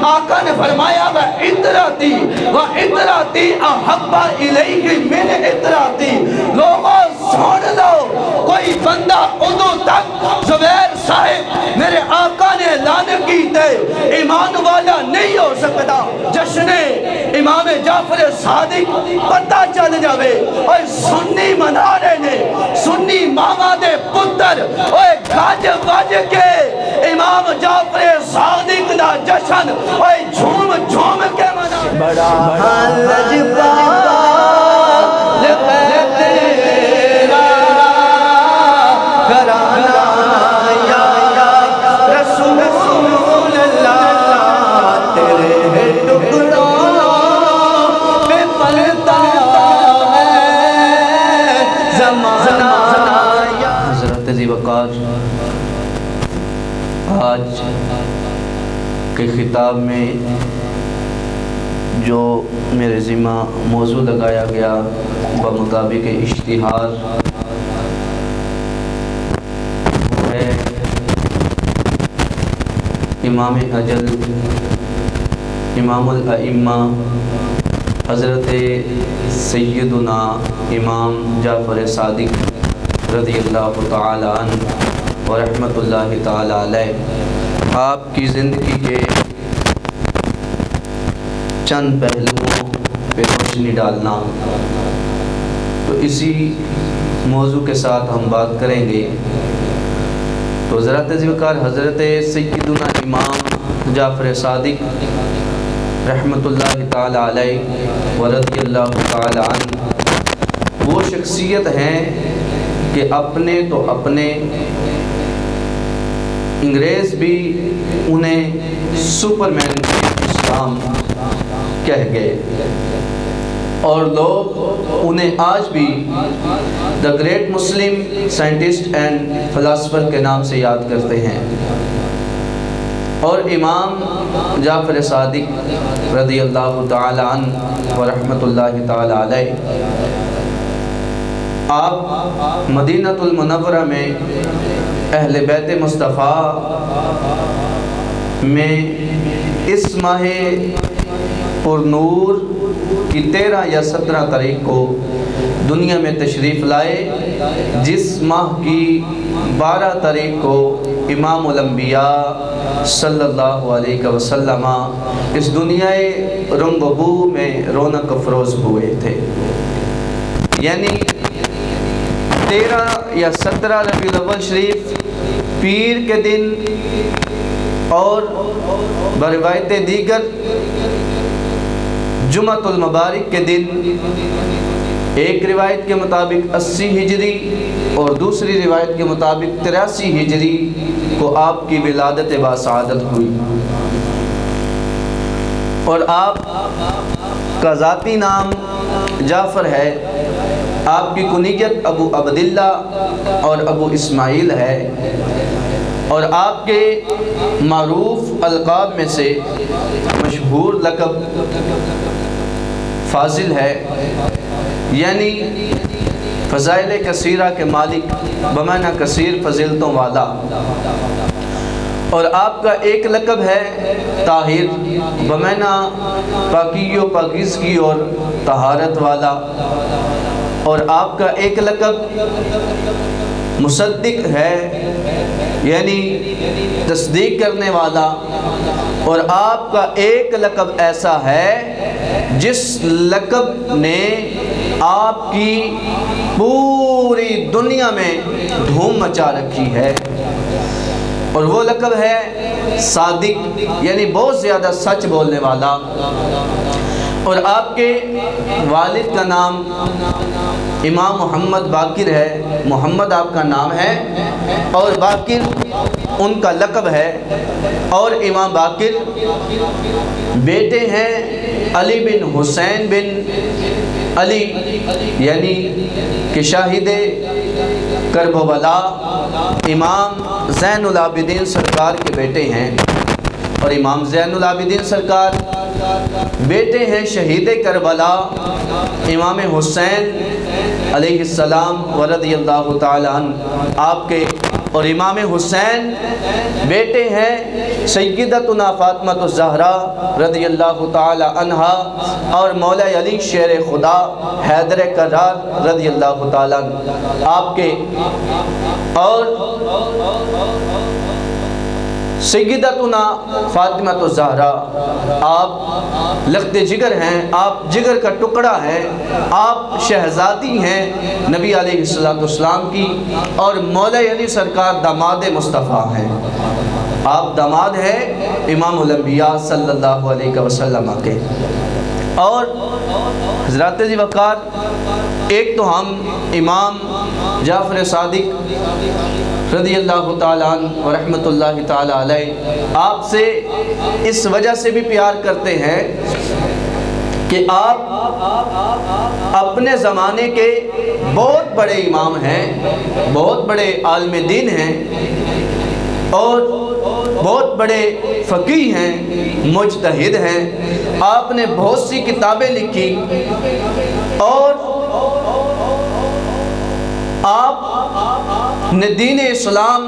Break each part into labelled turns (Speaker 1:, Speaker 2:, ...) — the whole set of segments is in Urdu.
Speaker 1: آقا نے فرمایا وَإِطْرَاتِي أَحَبَّ إِلَيْهِ مِنْ إِطْرَاتِي۔ لوگوں سن لو، کوئی بندہ ادو تک زبیر صاحب میرے آقا نے اعلان کیتے ایمان والا نہیں ہو سکتا۔ جشن امام جعفر صادق پتہ چل جاوے اور سنی منا رہے نے، سنی ماما دے پتر اور گھاج باج کے امام جعفر صادق دا جشن اور جھوم جھوم کے منا بڑا لجپال تیرا گھرانہ یا رسول اللہ، تیرے ٹکڑوں پہ پلتا ہے زمانہ۔ حضرت ذی وقار آج کے خطاب میں جو میرے ذمہ موضوع لگایا گیا بمطابق اشتہار ہے امام اجل امام الائمہ حضرت سیدنا امام جعفر صادق رضی اللہ تعالی عنہ ورحمۃ اللہ تعالی علیہ، آپ کی زندگی کے چند پہلوؤں پہ روشنی ڈالنا۔ تو اسی موضوع کے ساتھ ہم بات کریں گے۔ تو حضرت ذی وقار حضرت سیدنا امام جعفر صادق رحمۃ اللہ تعالی علیہ ورضی اللہ تعالی عنہ وہ شخصیت ہیں کہ اپنے تو اپنے انگریز بھی انہیں سپرمین اسلام کہہ گئے، اور لوگ انہیں آج بھی the great Muslim scientist and philosopher کے نام سے یاد کرتے ہیں۔ اور امام جعفر صادق رضی اللہ تعالی عنہ ورحمۃ اللہ تعالی علیہ آپ مدینہ المنورہ میں اہل بیت مصطفیٰ میں اس ماہ پر نور کی 13 یا 17 تاریخ کو دنیا میں تشریف لائے، جس ماہ کی 12 تاریخ کو امام الانبیاء صلی اللہ علیہ وسلم اس دنیا رنگ و بو میں رونق افروز ہوئے تھے۔ یعنی 13 یا 17 ربیع الاول شریف پیر کے دن، اور بروایت دیگر جمعۃ المبارک کے دن، ایک روایت کے مطابق 80 ہجری اور دوسری روایت کے مطابق 83 ہجری کو آپ کی ولادت باسعادت ہوئی۔ اور آپ کا ذاتی نام جعفر ہے، آپ کی کنیت ابو عبداللہ اور ابو اسماعیل ہے، اور آپ کے معروف القاب میں سے مشہور لقب فاضل ہے، یعنی فضائل کثیرہ کے مالک بمعنی کثیر فضیلتوں والا۔ اور آپ کا ایک لقب ہے طاہر بمعنی پاکی و پاکیزگی اور طہارت والا، اور آپ کا ایک لقب مصدق ہے، یعنی تصدیق کرنے والا، اور آپ کا ایک لقب ایسا ہے جس لقب نے آپ کی پوری دنیا میں دھوم مچا رکھی ہے، اور وہ لقب ہے صادق، یعنی بہت زیادہ سچ بولنے والا۔ اور آپ کے والد کا نام امام محمد باقر ہے، محمد آپ کا نام ہے اور باقر ان کا لقب ہے، اور امام باقر بیٹے ہیں علی بن حسین بن علی، یعنی کہ شاہد کربلا امام زین العابدین سرکار کے بیٹے ہیں، اور امام زین العابدین سرکار بیٹے ہیں شہید کربلا امام حسین علیہ السلام ورضی اللہ تعالی عنہ، آپ کے اور امام حسین بیٹے ہیں سیدتنا فاطمہ الزہرا رضی اللہ تعالی عنہا اور مولا علی شیر خدا حیدر کرار رضی اللہ تعالی عنہ آپ کے، اور سیدتنا فاطمہ الزہرا آپ لخت جگر ہیں، آپ جگر کا ٹکڑا ہیں، آپ شہزادی ہیں نبی علیہ السلام کی، اور مولا علی سرکار داماد مصطفیٰ ہیں، آپ داماد ہیں امام الانبیاء صلی اللہ علیہ وسلم کے۔ اور حضرات عزیز وقار، ایک تو ہم امام جعفر صادق رضی اللہ تعالیٰ عنہ ورحمۃ اللہ تعالیٰ علیہ آپ سے اس وجہ سے بھی پیار کرتے ہیں کہ آپ اپنے زمانے کے بہت بڑے امام ہیں، بہت بڑے عالم دین ہیں، اور بہت بڑے فقیہ ہیں، مجتہد ہیں۔ آپ نے بہت سی کتابیں لکھی، اور آپ نے دین اسلام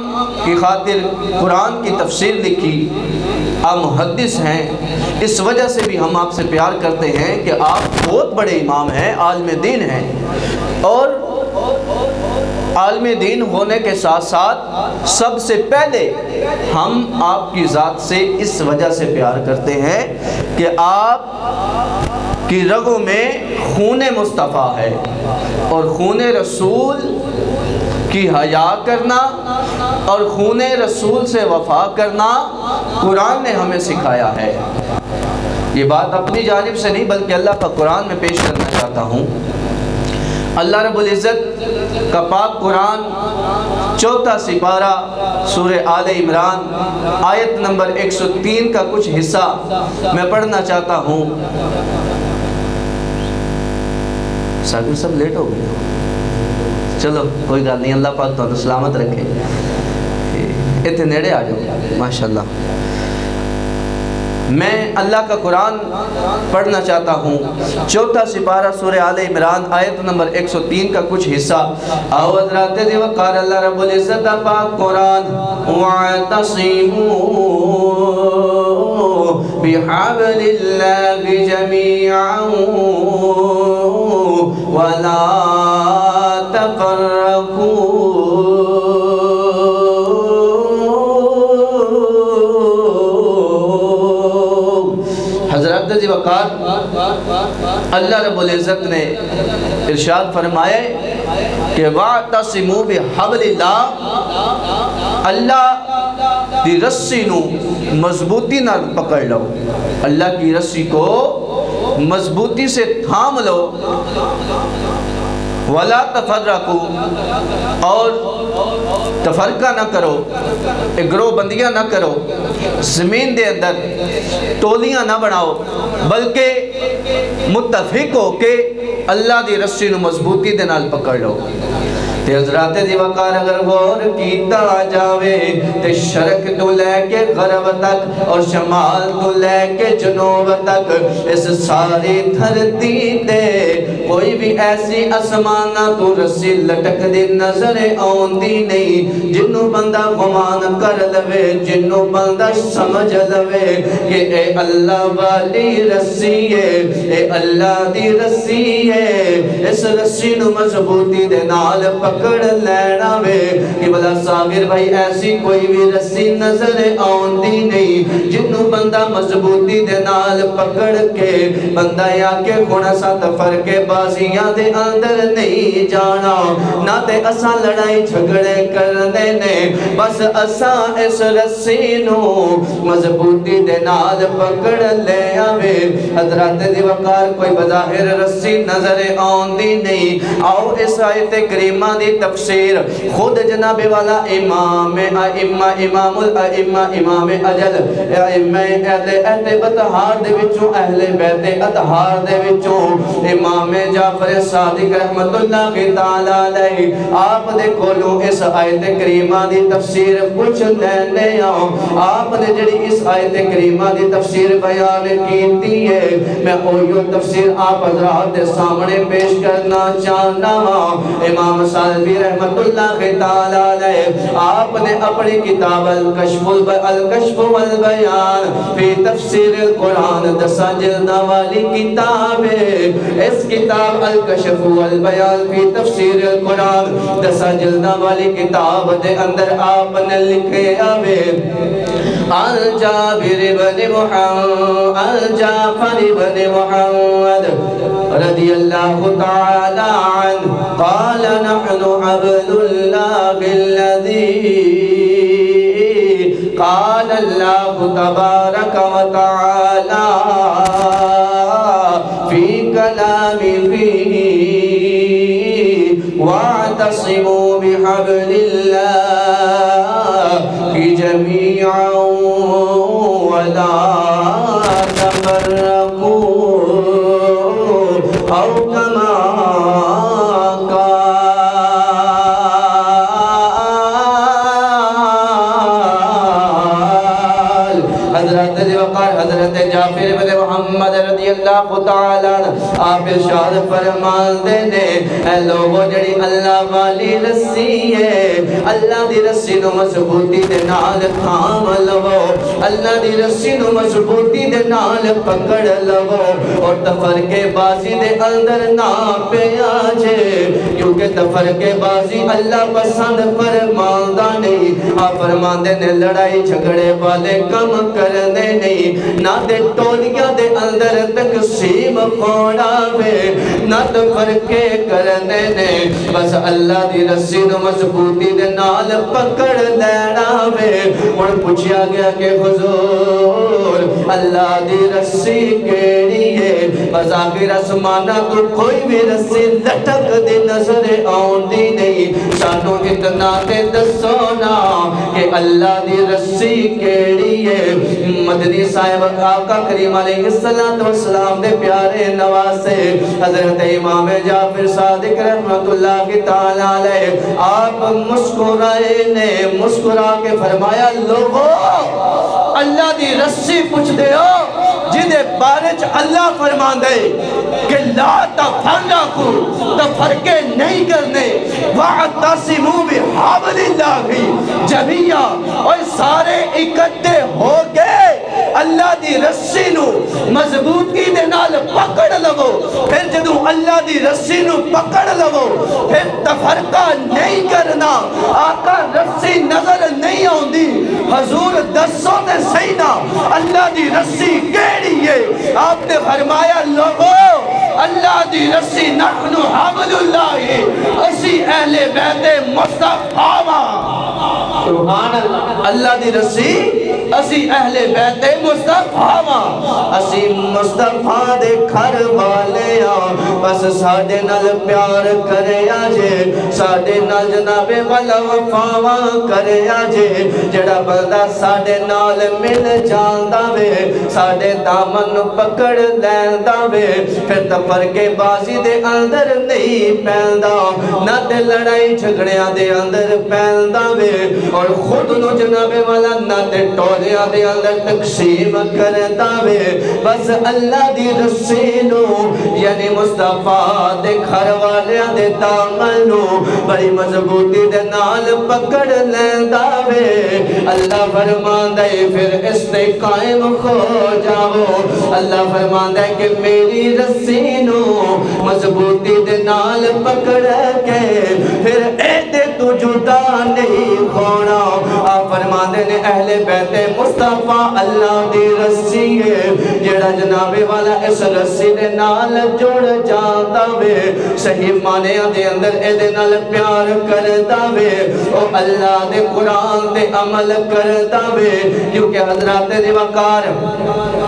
Speaker 1: کی خاطر قرآن کی تفسیر لکھی، آپ محدث ہیں۔ اس وجہ سے بھی ہم آپ سے پیار کرتے ہیں کہ آپ بہت بڑے امام ہیں، عالم دین ہیں، اور عالم دین ہونے کے ساتھ ساتھ سب سے پہلے ہم آپ کی ذات سے اس وجہ سے پیار کرتے ہیں کہ آپ کی رگوں میں خون مصطفیٰ ہے، اور خون رسول کی حیا کرنا اور خون رسول سے وفا کرنا قرآن نے ہمیں سکھایا ہے۔ یہ بات اپنی جانب سے نہیں بلکہ اللہ کا قرآن میں پیش کرنا چاہتا ہوں۔ اللہ رب العزت کا پاک قرآن 4 سپارہ سورہ آل عمران آیت نمبر 103 کا کچھ حصہ میں پڑھنا چاہتا ہوں۔ ساگر سب لیٹ ہو گئے، چلو کوئی گل نہیں، اللہ پاک تو سلامت رکھے۔ اتنے نیڑے آ جاؤ ماشاءاللہ۔ میں اللہ کا قرآن پڑھنا چاہتا ہوں، 4 سپارہ سورہ آل عمران آیت نمبر 103 کا کچھ حصہ۔ آؤ حضرات دی وقار اللہ رب العزت پاک قرآن وَاعْتَصِمُوا بِحَبْلِ اللَّهِ جَمِيعًا وَلَا تَفَرَّقُوا۔ حضرات عزیز وقار، اللہ رب العزت نے ارشاد فرمائے کہ وَاعْتَصِمُوا بِحَبْلِ اللَّهِ، اللہ دی رسی نو مضبوطی نہ پکڑ لو، اللہ کی رسی کو مضبوطی سے تھام لو، وَلَا تَفَرَّقُوا، اور تفرقہ نہ کرو، گروہ بندیاں نہ کرو، زمین دے اندر ٹولیاں نہ بناؤ، بلکہ متفق ہو کہ اللہ دی رسی نو مضبوطی دے نال پکڑ لو۔ تے حضرات دی وقار اگر غور کیتا جاوے تے شرق تو لے کے غرب تک اور شمال تو لے کے جنوب تک اس ساری دھرتی تے کوئی بھی ایسی اسمانہ تو رسی لٹک دی نظر آندی نہیں جنوں بندہ گمان کر لوے، جنوں بندہ سمجھ لوے کہ اے اللہ والی رسی ہے، اے اللہ دی رسی ہے، اس رسی نو مضبوطی دے نال پکڑ لینا وے کہ بلا ساغر بھائی ایسی کوئی بھی رسی نظر آندی نہیں جنوں بندہ مضبوطی دے نال پکڑ کے بندہ یا کے گھوڑا سا تفر کے بازیاں دے اندر نہیں جانا، نہ تے اساں لڑائی جھگڑے کرنے نے، بس اساں اس رسی نو مضبوطی دے نال پکڑ لے آوے۔ حضرات دی وقار کوئی بظاہر رسی نظر آندی نہیں۔ آؤ اس آیت کریمہ دی تفسیر خود جناب والا امام امام الائمہ امام اجل ائمہ اہل بطہار دے وچوں اہل بیت اطہار دے وچوں امام جعفر صادق رحمت اللہ تعالی علیہ آپ دے کولوں اس آیت کریمہ دی تفسیر پوچھ لینے آپ نے جڑی اس آیت کریمہ دی تفسیر بیان کیتی ہے میں اوہیو تفسیر آپ حضرات دے سامنے پیش کرنا چاہنا امام سالوی رحمت اللہ تعالی علیہ آپ نے اپنی کتاب الکشف والبیان فی تفسیر القرآن 10 جلد والی کتاب ہے اس کتاب الکشف والبیان فی تفسیر القرآن 10 جلد والی کتاب دے اندر آپ نے لکھے آوے الجابر بن محمد الجعفر بن محمد رضی اللہ تعالی عنہ قال نحن عبد اللہ الذی قال اللہ تبارک و تعالی فی کلامہ واعتصموا بحبل اللہ جميعا ولا تفرقوا أو كما حضرت جعفر بن محمد رضی اللہ تعالیٰ آپ ارشاد فرمان دینے اے لوگو جڑی اللہ والی رسی ہے اللہ دی رسی نو مضبوطی دے نال تھام لو اللہ دی رسی نو مضبوطی دے نال پکڑ لو اور تفرقے بازی دے اندر نہ پہ آجے کیونکہ تفرقے بازی اللہ پسند فرماندہ نہیں آپ فرمان دینے لڑائی جھگڑے والے کم کرنے نہیں نہ دے ٹولیاں دے اندر تقسیم کھوڑاوے نہ تفرقے کرنے نے بس اللہ دی رسی نو مضبوطی دے نال پکڑ لیڑاوے اور پوچھیا گیا کہ حضور اللہ دی رسی کیڑی ہے بس آخر اسمانہ تو کوئی بھی رسی لٹک دی نظر آن دی نہیں سانو اتنا تے دسونا کہ اللہ دی رسی کیڑی ہے مدنی صاحب آقا کریم علیہ السلام دے پیارے نواسے حضرت امام جعفر صادق رحمت اللہ تعالی علیہ آپ مسکرائے نے مسکرا کے فرمایا لوگو اللہ دی رسی پوچھ دے ہو جنہیں بارج اللہ فرمان دے کہ لا تفرقوا تفرقے نہیں کرنے وَاعْتَصِمُوا بِحَبْلِ اللَّهِ جَمِيعًا اور سارے اکٹھے ہو گئے اللہ دی رسی نو مضبوطی دے نال پکڑ لو پھر جدو اللہ دی رسی نو پکڑ لو پھر تفرقہ نہیں کرنا آقا رسی نظر نہیں آؤندی حضور دسوں دے سینا اللہ دی رسی کیڑی ہے آپ نے فرمایا لوگو اللہ دی رسی نحن حبل اللہ اسی اہل بیت مصطفیٰ سبحان اللہ اللہ دی رسی اسی اہل بیت مصطفیٰ اسی مصطفیٰ دے گھر والے بس ساڑے نال پیار کرے آجے ساڑے نال جناب والا وفاوا کرے آجے جڑا بندہ ساڑے نال مل جاندہ وے ساڑے دامن پکڑ لیندہ وے پھر تفرقے بازی دے اندر نہیں پہندہ نہ تے لڑائی جھگڑیاں دے اندر پہندہ وے اور خود نو جناب والا نہ تے ٹولیاں دے اندر تقسیم کرتا وے بس اللہ دی رسی نو یعنی مصطفیٰ دے گھر والیاں دے دامن نو بڑی مضبوطی دے نال پکڑ لیندہ وے اللہ فرمان دے پھر اس تے قائم ہو جاؤ اللہ فرمان دے کہ میری رسی نو مضبوطی دے نال پکڑ کے پھر اے دے تو جدا نہیں کھونا آپ فرمان دے اہل بیت مصطفیٰ اللہ دی رسی ہے جڑا جناب والا اس رسی دے نال جوڑ جاتا وے صحیح معنی دے اندر اے دے نال پیار کرتا وے او اللہ دے قرآن دے عمل کرتا وے کیونکہ حضرات دے وقار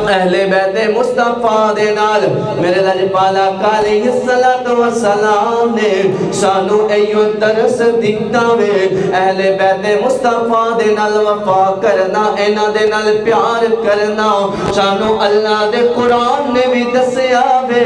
Speaker 1: اہل بیت مصطفیٰ دے نال میرے لجپالا علیہ السلام نے سانو ایو درس دیتا وے اہل بیت مصطفیٰ دے نال وفا کرنا انہاں دے نال پیار کرنا سانو اللہ دے قرآن نے بھی دسیا وے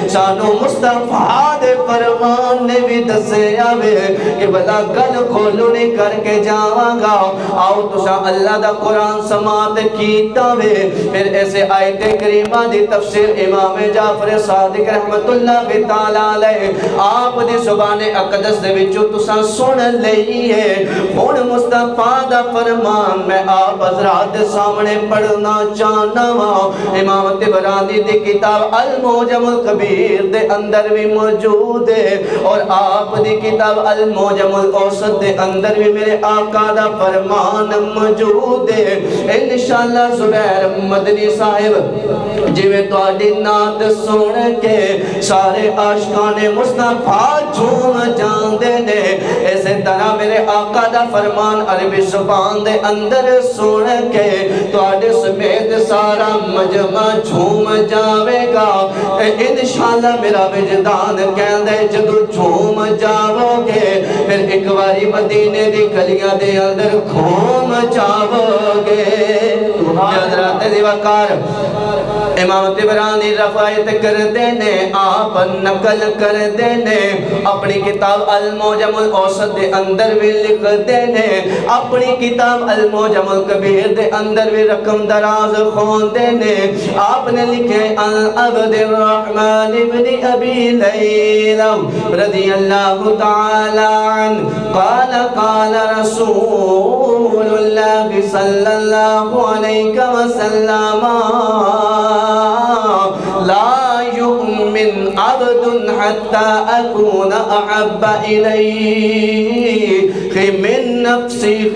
Speaker 1: سانو مصطفیٰ دے فرمان نے بھی دسیا وے کہ بلا گل کھولو نہیں کر کے جاواں گا آؤ تسا اللہ دا قرآن سماعت کیتا وے پھر ایسے آیت کریمہ دی تفسیر امام جعفر صادق رحمت اللہ تعالیٰ علیہ آپ دی زبان اقدس دے وچو تسا سن لئیے ہن مصطفیٰ دا فرمان میں آپ حضرات سامنے پڑھنا چاہنا ہوں امام طبرانی دی کتاب المعجم الکبیر دے اندر بھی موجود ہے اور آپ دی کتاب المعجم الاوسط دے اندر بھی میرے آقا دا فرمان موجود ہے انشاءاللہ زبیر مدنی صاحب جی میں تو آڈی نات سن کے سارے عاشقان مصطفیٰ جھوم جان دینے ایسے طرح میرے آقا دا فرمان عربی زبان دے اندر سن کے تو آڈی سمیت سارا مجمع جھوم جاوے گا انشاءاللہ میرا وجدان کہندے جدو جھوم جاؤ گے پھر ایک باری مدینے دی گلیاں دے اندر گھوم جاؤ گے حضرات دی وقار امام طبرانی روایت کر دینے آپ نقل کر دینے اپنی کتاب المعجم الاوسط دے اندر بھی لکھ دینے اپنی کتاب المعجم الکبیر دے اندر بھی رقم دراز خون دینے آپ نے لکھے عن عبد الرحمن ابن ابی لیلہ رضی اللہ تعالی عنہ قال قال رسول اللہ صلی اللہ علیہ وسلم لا يؤمن عبد حتى أكون أحب إليه من نفسه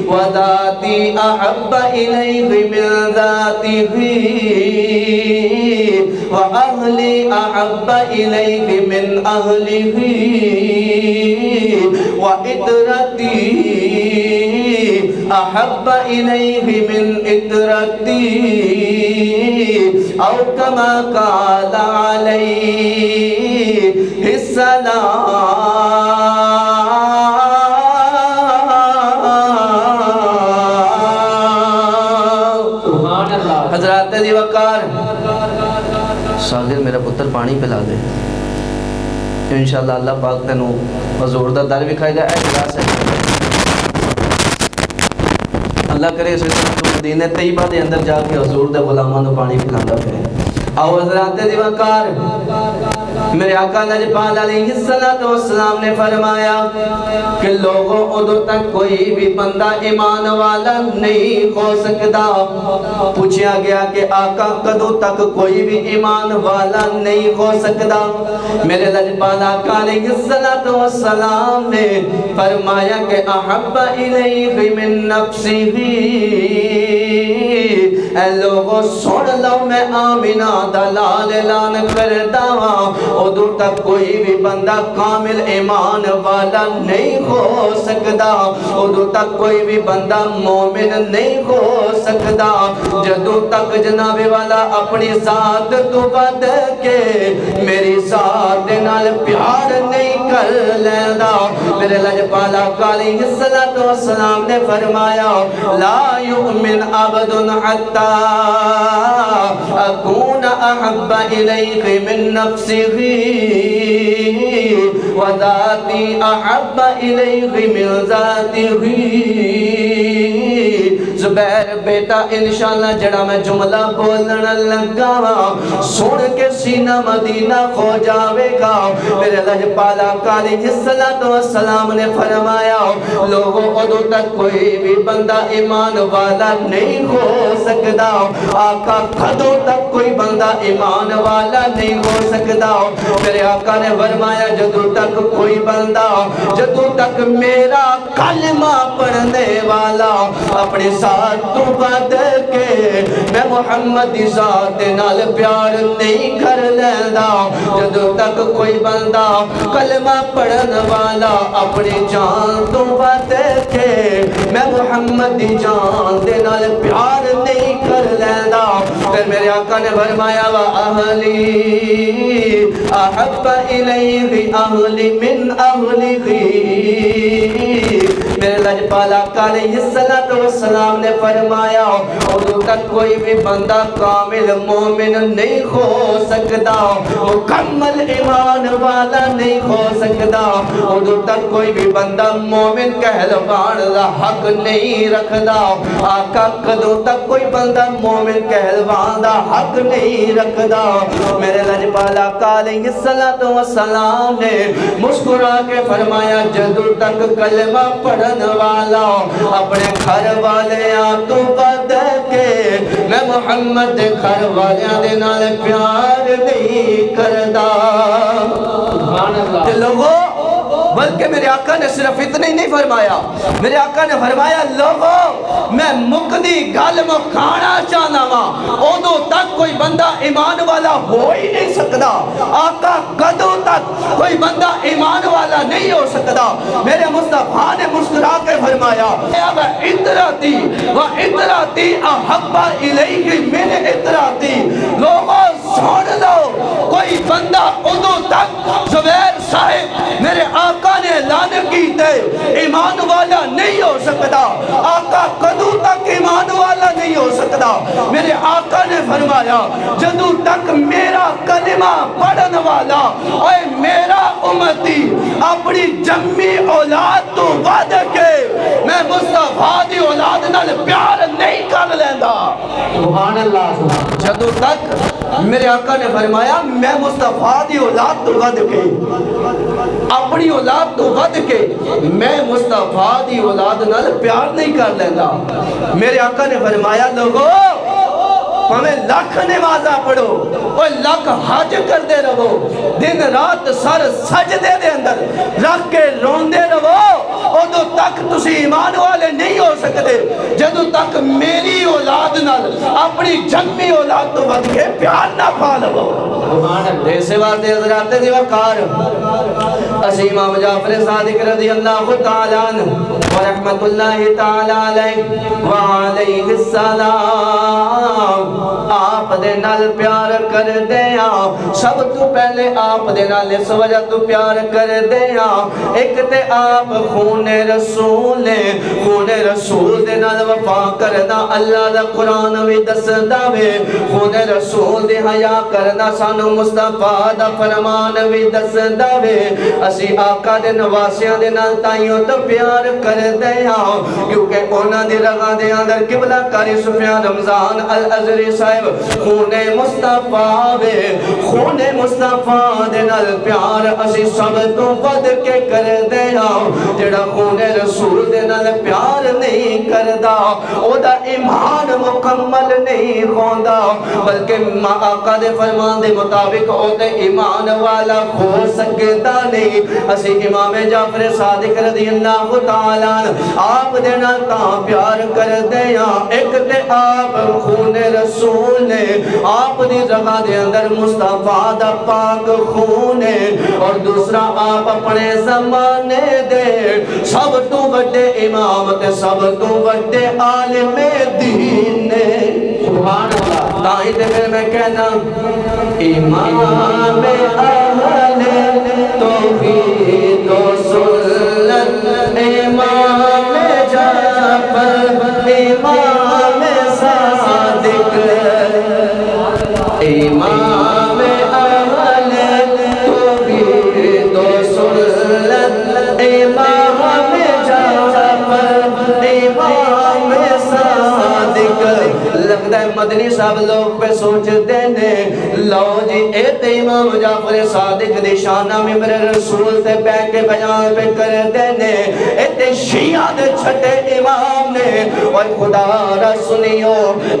Speaker 1: وذاتي أحب إليه من ذاته وأهلي أحب إليه من أهله وإطرتي أحب إليه من إطرتي أو كما قال عليه السلام حضرات دی وقار ساگر میرا پتر پانی پلا دے انشاءاللہ اللہ پاک تنو حضور دا در بکھائی جائے اجلاس ہے اللہ کرے اس وقت تو مدینہ طیبہ دے اندر جا کے حضور دے غلامان دے پانی پلاندہ پھر آو حضرات دی وقار میرے آقا نجپال علیہ السلام نے فرمایا کہ لوگوں ادھر تک کوئی بھی بندہ ایمان والا نہیں ہو سکتا پوچھا گیا کہ آقا کدو تک کوئی بھی ایمان والا نہیں ہو سکتا میرے نجپال آقا علیہ السلام نے فرمایا کہ احب الیہ من نفسی اے لوگوں سن لو میں آمینہ دلال اعلان کرتا ہوں ادھر تک کوئی بھی بندہ کامل ایمان والا نہیں ہو سکتا ادھر تک کوئی بھی بندہ مومن نہیں ہو سکتا جدو تک جناب والا اپنی ذات تو بد کے میری ذات نال پیار نہیں کر لینا میرے لجپالا علیہ السلام نے فرمایا لا یؤمن عبد حتی اکون احب الیہ من نفسه وذاتی احب الیہ من ذاته زبیر بیٹا انشاءاللہ جڑا میں جملہ بولنا لگا سن کے سینہ مدینہ کھو جاوے گا میرے لجپالا علیہ السلام نے فرمایا لوگوں ادھر تک کوئی بھی بندہ ایمان والا نہیں ہو سکتا آقا کدوں تک کوئی بندہ ایمان والا نہیں ہو سکتا میرے آقا نے فرمایا جدو تک کوئی بندہ جدو تک میرا کلمہ پڑھنے والا اپنے ساتھ تو بد کے میں محمد دی ذات نال پیار نہیں کر لینا جدو تک کوئی بندہ کلمہ پڑھن والا اپنی جان تو بد کے میں محمد دی جان دے نال پیار نہیں کر لینا پھر میرے آقا نے فرمایا وَأَهْلِي أَحَبَّ إِلَيْهِ أَهْلِ مِنْ أَهْلِهِ میرے لجپال آقا علیہ السلام نے فرمایا ادو تک کوئی بھی بندہ کامل مومن نہیں ہو سکتا، مکمل ایمان والا نہیں ہو سکتا، ادو تک کوئی بھی بندہ مومن کہلوان دا حق نہیں رکھدا۔ آقا کدو تک کوئی بندہ مومن کہلوان دا حق نہیں رکھدا۔ میرے لجپال آقا علیہ السلام نے مسکرا کے فرمایا جدو تک کلمہ پڑھن والا اپنے گھر والے تو بد کے میں محمد دے گھر والیاں دے نال پیار نہیں کردا۔ لوگوں بلکہ میرے آقا نے صرف اتنا ہی نہیں فرمایا، میرے آقا نے فرمایا لوگوں میں مقدی گل مکھانا چاہنا ماں ادو تک کوئی بندہ ایمان والا ہو ہی نہیں سکتا۔ آقا کدو تک کوئی بندہ ایمان والا نہیں ہو سکتا۔ میرے مصطفیٰ نے مسکرا کے فرمایا اطراتی وَاطراتی احب الیہ من اطراتی۔ لوگوں سن لو کوئی بندہ ادو تک زبیر صاحب میرے آقا نے اعلان کیتے ایمان والا نہیں ہو سکتا۔ آقا کدو تک ایمان والا نہیں ہو سکتا۔ میرے آقا نے فرمایا جدو تک میرا کلمہ پڑھن والا اور میرا امتی اپنی جمی اولاد تو ود کے میں مصطفیٰ دی اولاد نال پیار نہیں کر لیندہ۔ سبحان اللہ۔ جدو تک میرے آقا نے فرمایا میں مصطفیٰ دی اولاد تو ود کے اپنی اولاد تو ود کے میں مصطفیٰ دی اولاد نال پیار نہیں کر لیندہ۔ میرے آقا نے فرمایا لوگوں ہمیں لاکھ نمازہ پڑھو اور لاکھ حج کر دے رہو، دن رات سر سجدے دے اندر رکھ کے رون دے رہو، ادو تک تسی ایمان والے نہیں ہو سکتے جدو تک میری اولاد نال اپنی جنمی اولاد تو ود کے پیار نہ پا لو۔ ایسے واسطے حضرات دی وقار اسی امام جعفر صادق رضی اللہ تعالیٰ عنہ ورحمت اللہ تعالیٰ علیہ وعلیہ السلام آپ دے نال پیار کر دیا۔ سب تو پہلے آپ دے نال اس وجہ تو پیار کر دیا ایک تے آپ خون رسول خون رسول دے نال وفا کرنا اللہ دا قرآن وی دس داوے، خون رسول دے حیا کرنا سانو مصطفیٰ دا فرمان وی دس داوے۔ اسی آقا دے نواسیاں دے نال تائیوں تو پیار کر دیا کیونکہ اونا دے رغا دے اندر قبلہ کاری سفیان رمضان الازری صاحب خون مصطفیٰ وے، خون مصطفیٰ دے نال پیار اسی سب تو ود کے کر دیا۔ جڑا خون رسول دے نال پیار نہیں کردہ او دا ایمان مکمل نہیں ہوندہ، بلکہ آقا دے فرمان دے مطابق او دے ایمان والا ہو سکتا نہیں۔ اسی امام جعفر صادق رضی اللہ تعالیٰ آپ دے نال تاں پیار کر دیا ایک تے آپ خون رسول نے آپ دی رغا دے اندر مصطفیٰ دا پاک خون اور دوسرا آپ اپنے زمانے دے سب تو بڑے امام تے سب تو بڑے عالم دین نے۔ سبحان اللہ۔ تاہی تے پھر میں کہنا امام اہل توحید و سنت امام جعفر امام صادق امام اہل توحید و سنت امام جعفر امام صادق۔ لگتا ہے مدنی صاحب لوگ پہ سوچ دینے لو جی ایت امام جعفر صادق دی شانہ ممبر رسول تے پہ کے بیان پہ کر دینے ایت شیعہ دے چھٹے امام نے اور خدا را سنیو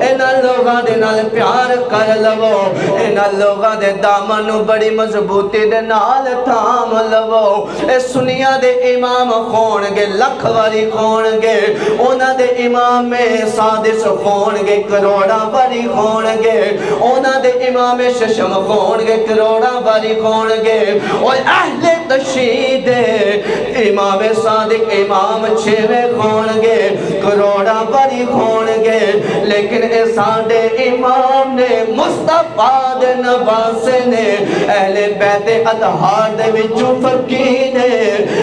Speaker 1: اینا لوگاں دے نال پیار کر لو، اینا لوگاں دے دامنو بڑی مضبوطی دے نال تھام لو۔ اے سنیہ دے امام خون گے لکھ واری خون گے، اونا دے امام سادس خون گے کروڑا باری خون گے، اونا دے امام ششم خون گے کروڑا باری خون گے، اور اہل تشہید امام صادق امام امام چھویں کھون گے کروڑا بری کھون گے لیکن اے ساڈے امام نے مصطفیٰ دے نواسے نے اہل بیت اطہار دے وچوں فقیر نے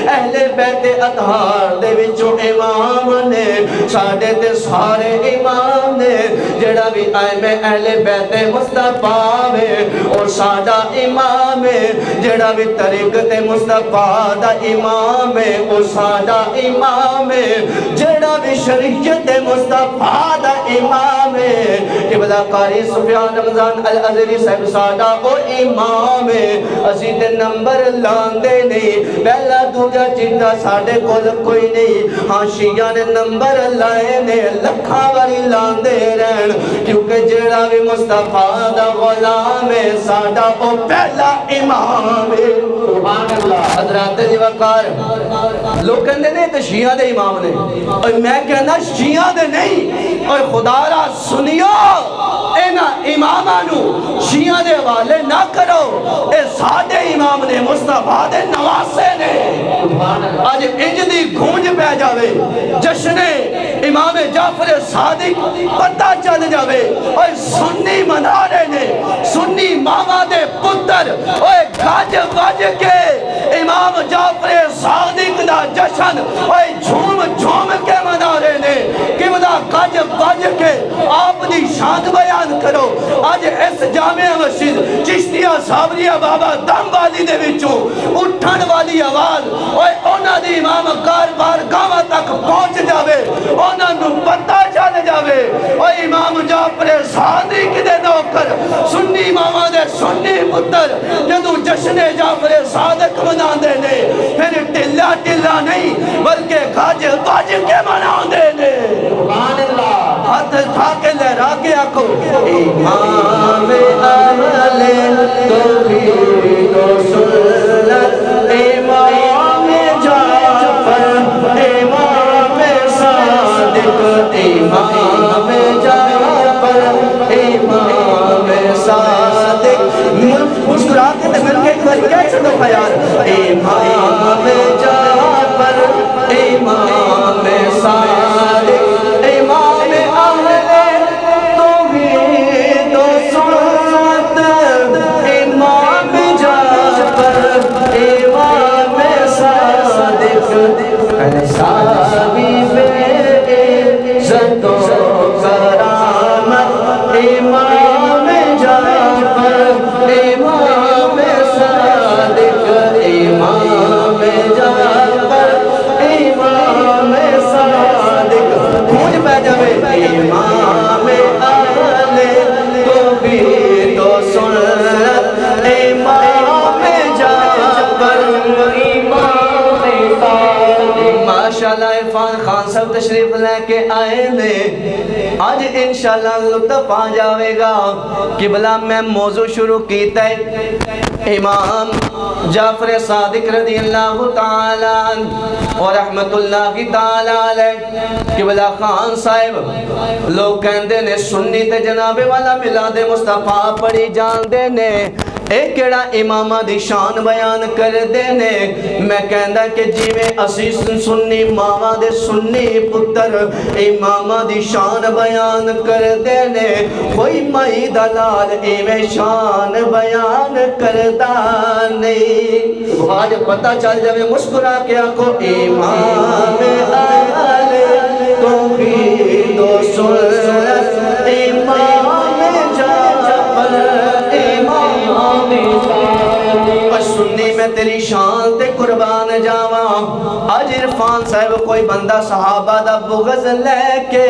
Speaker 1: اہل بیت اطہار دے وچوں امام نے ساڈے تے سارے امام نے جڑا بھی آئے میں اہل بیت مصطفیٰ وے اور ساڈا امام ہے جڑا بھی طریقت مصطفیٰ دا امام ہے اور ساڈا امام ہے جڑا بھی شریعت مصطفیٰ دا امام ہے قبلہ قاری سفیان رمضان الازری صاحب ساڈا او امام ہے اسی تے نمبر لاندے نہیں پہلا دوجا چیزا ساڈے کول کوئی نہیں ہاں شیعہ نے نمبر لائے نے لکھاں والی لاندے رہن کیونکہ جڑا بھی مصطفیٰ دا غلام ہے ساڈا او پہلا امام ہے سبحان اللہ حضرات جی وقار لوگ کہندے نے تو شیعہ دے امام نے اور میں کہنا شیعہ دے نہیں اور خدا را سنیو اینا امامانو شیعہ دے والے نہ کرو اے ساڈے امام نے مصطفیٰ دے نواسے نے آج انج دی گھونج پہ جاوے جشن امام جعفر صادق پتہ چل جاوے اور سنی منارے نے سنی ماما دے پتر اور گاج باج کے امام جعفر صادق دا جشن اور جھوم جھوم کے منارے نے کہ ودا گاج باج کے آپ دی شان بیان کرو آج اس جامعہ مسجد چشتیہ صابریہ بابا دم والی دے وچوں اٹھن والی آواز اور اونا دی امام کار بار گاواں تک پہنچ جاوے اونا نو پتہ چل جاوے اور امام جعفر صادق دے نوکر سنی ماما دے سنی پتر جدو جشن جعفر صادق مناندے نے پھر ٹلا ٹلا نہیں بلکہ گاج باج کے مناندے نے سبحان اللہ ہاتھ تھا کے لہرا کے آکو امام اہل توحید و سنت امام جعفر امام صادق امام جعفر امام صادق مسکرا کے مل کے ایک بار کیا چھوڑو خیال امام جعفر امام صادق امام اہل توحید و سنت امام جعفر امام صادق صاحب عزت و کرامت امام جعفر امام صادق امام جعفر امام صادق کھوج پہ جاوے امام اہل توحید و سنت امام جعفر امام صادق ماشاءاللہ عرفان خان صاحب تشریف لے کے آئے نے آج انشاءاللہ لطف آ جاوے گا قبلہ میں موضوع شروع کیتا ہے امام جعفر صادق رضی اللہ تعالیٰ اور رحمت اللہ تعالیٰ علیہ قبلہ خان صاحب لوگ کہندے نے سنی تے جناب والا ملاد مصطفیٰ پڑھی جان دے نے ایک کیڑا امامہ دی شان بیان کر دینے میں کہندہ کہ جی میں اسی سنی ماما دے سنی پتر امامہ دی شان بیان کر دینے کوئی مائی دلال ایمیں شان بیان کردہ نہیں آج پتہ چل جائے مسکرا کے آنکھو امام اہل توحید و سنت امام جعفر امام صادق سنی میں تیری شان تے قربان جاواں آج عرفان صاحب کوئی بندہ صحابہ دا بغض لے کے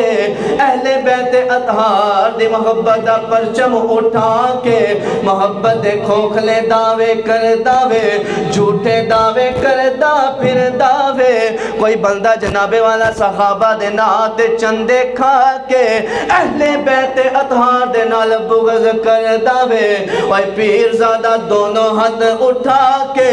Speaker 1: اہل بیت اطہار دی محبت دا پرچم اٹھا کے محبت دے کھوکھلے دعوے کر دعوے جھوٹے دعوے کر دا پھر دعوے کوئی بندہ جناب والا صحابہ دے نات چندے کھا کے اہل بیت اطہار دے نال بغض کر دعوے اور پیر زادہ دونوں ہاتھ اٹھا کے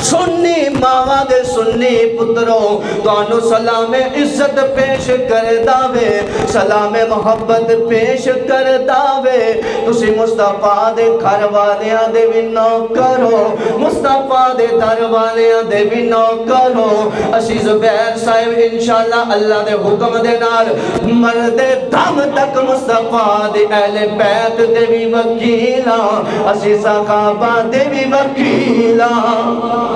Speaker 1: سنی ماما دے سنی سنی پترو تانو سلام عزت پیش کر داوے سلام محبت پیش کر داوے تسی مصطفیٰ دے گھر والیاں دے بھی نوکرو مصطفیٰ دے در والیاں دے بھی نوکرو اسی زبیر صاحب انشاءاللہ اللہ دے حکم دے نال مرد دم تک مصطفیٰ دے اہل بیت دے بھی وکیلاں اسی صحابہ دے بھی وکیلاں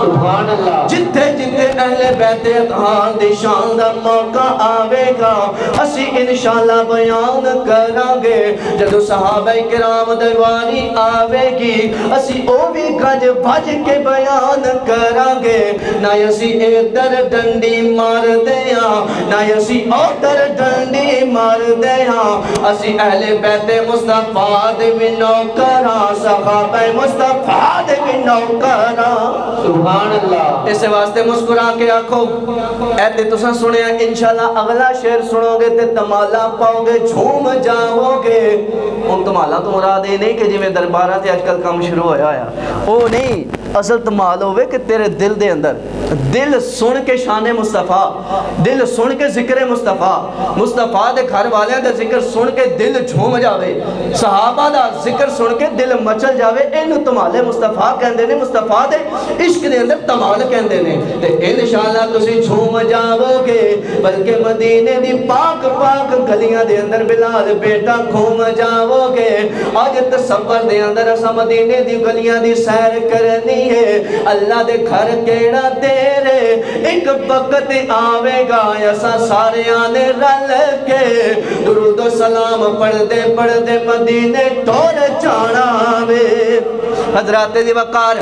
Speaker 1: سبحان اللہ جتے جتے اہل بیت اطہار دی شان دا موقع آوے گا اسی انشاءاللہ بیان کرانگے جدو صحابہ کرام دیواری آوے گی اسی او بھی گج بھج کے بیان کرانگے نہ اسی ادھر ڈنڈی مار دیا نہ اسی ادھر ڈنڈی مار دیا اسی اہل بیت مصطفیٰ دے بھی نوکراں صحابہ مصطفیٰ دے بھی نوکراں سبحان اللہ اسے واسطے مسکرا کے آنکھو ایتے تساں سنے ہیں انشاءاللہ اگلا شعر سنو گے تے تمالا پاؤ گے جھوم جاؤ گے ان تمالا تو مراد یہ نہیں کہ جی میں دربارہ تے آج کل کام شروع ہویا او نہیں اصل تمال ہوئے کہ تیرے دل دے اندر دل سن کے شان مصطفیٰ دل سن کے ذکر مصطفیٰ مصطفیٰ دے گھر والے دے ذکر سن کے دل جھوم جاوے صحابہ دا ذکر سن کے دل مچل جاوے انہوں تمالے مصطفیٰ کہندے نے مصطفیٰ دے عشق دے اندر تمال کہندے نے تے انشاءاللہ تسی جھوم جاؤ گے بلکہ مدینے دی پاک پاک گلیاں دے اندر بلال بیٹا گھوم جاؤ گے آج تصور دے اندر اسا مدینے دی گلیاں دی سیر کرنی ہے اللہ دے گھر کیڑا تیرے ایک وقت آوے گا ایسا سارے آنے رل کے درود و سلام پڑھ دے مدینے ٹور جانا وے حضرات دی وقار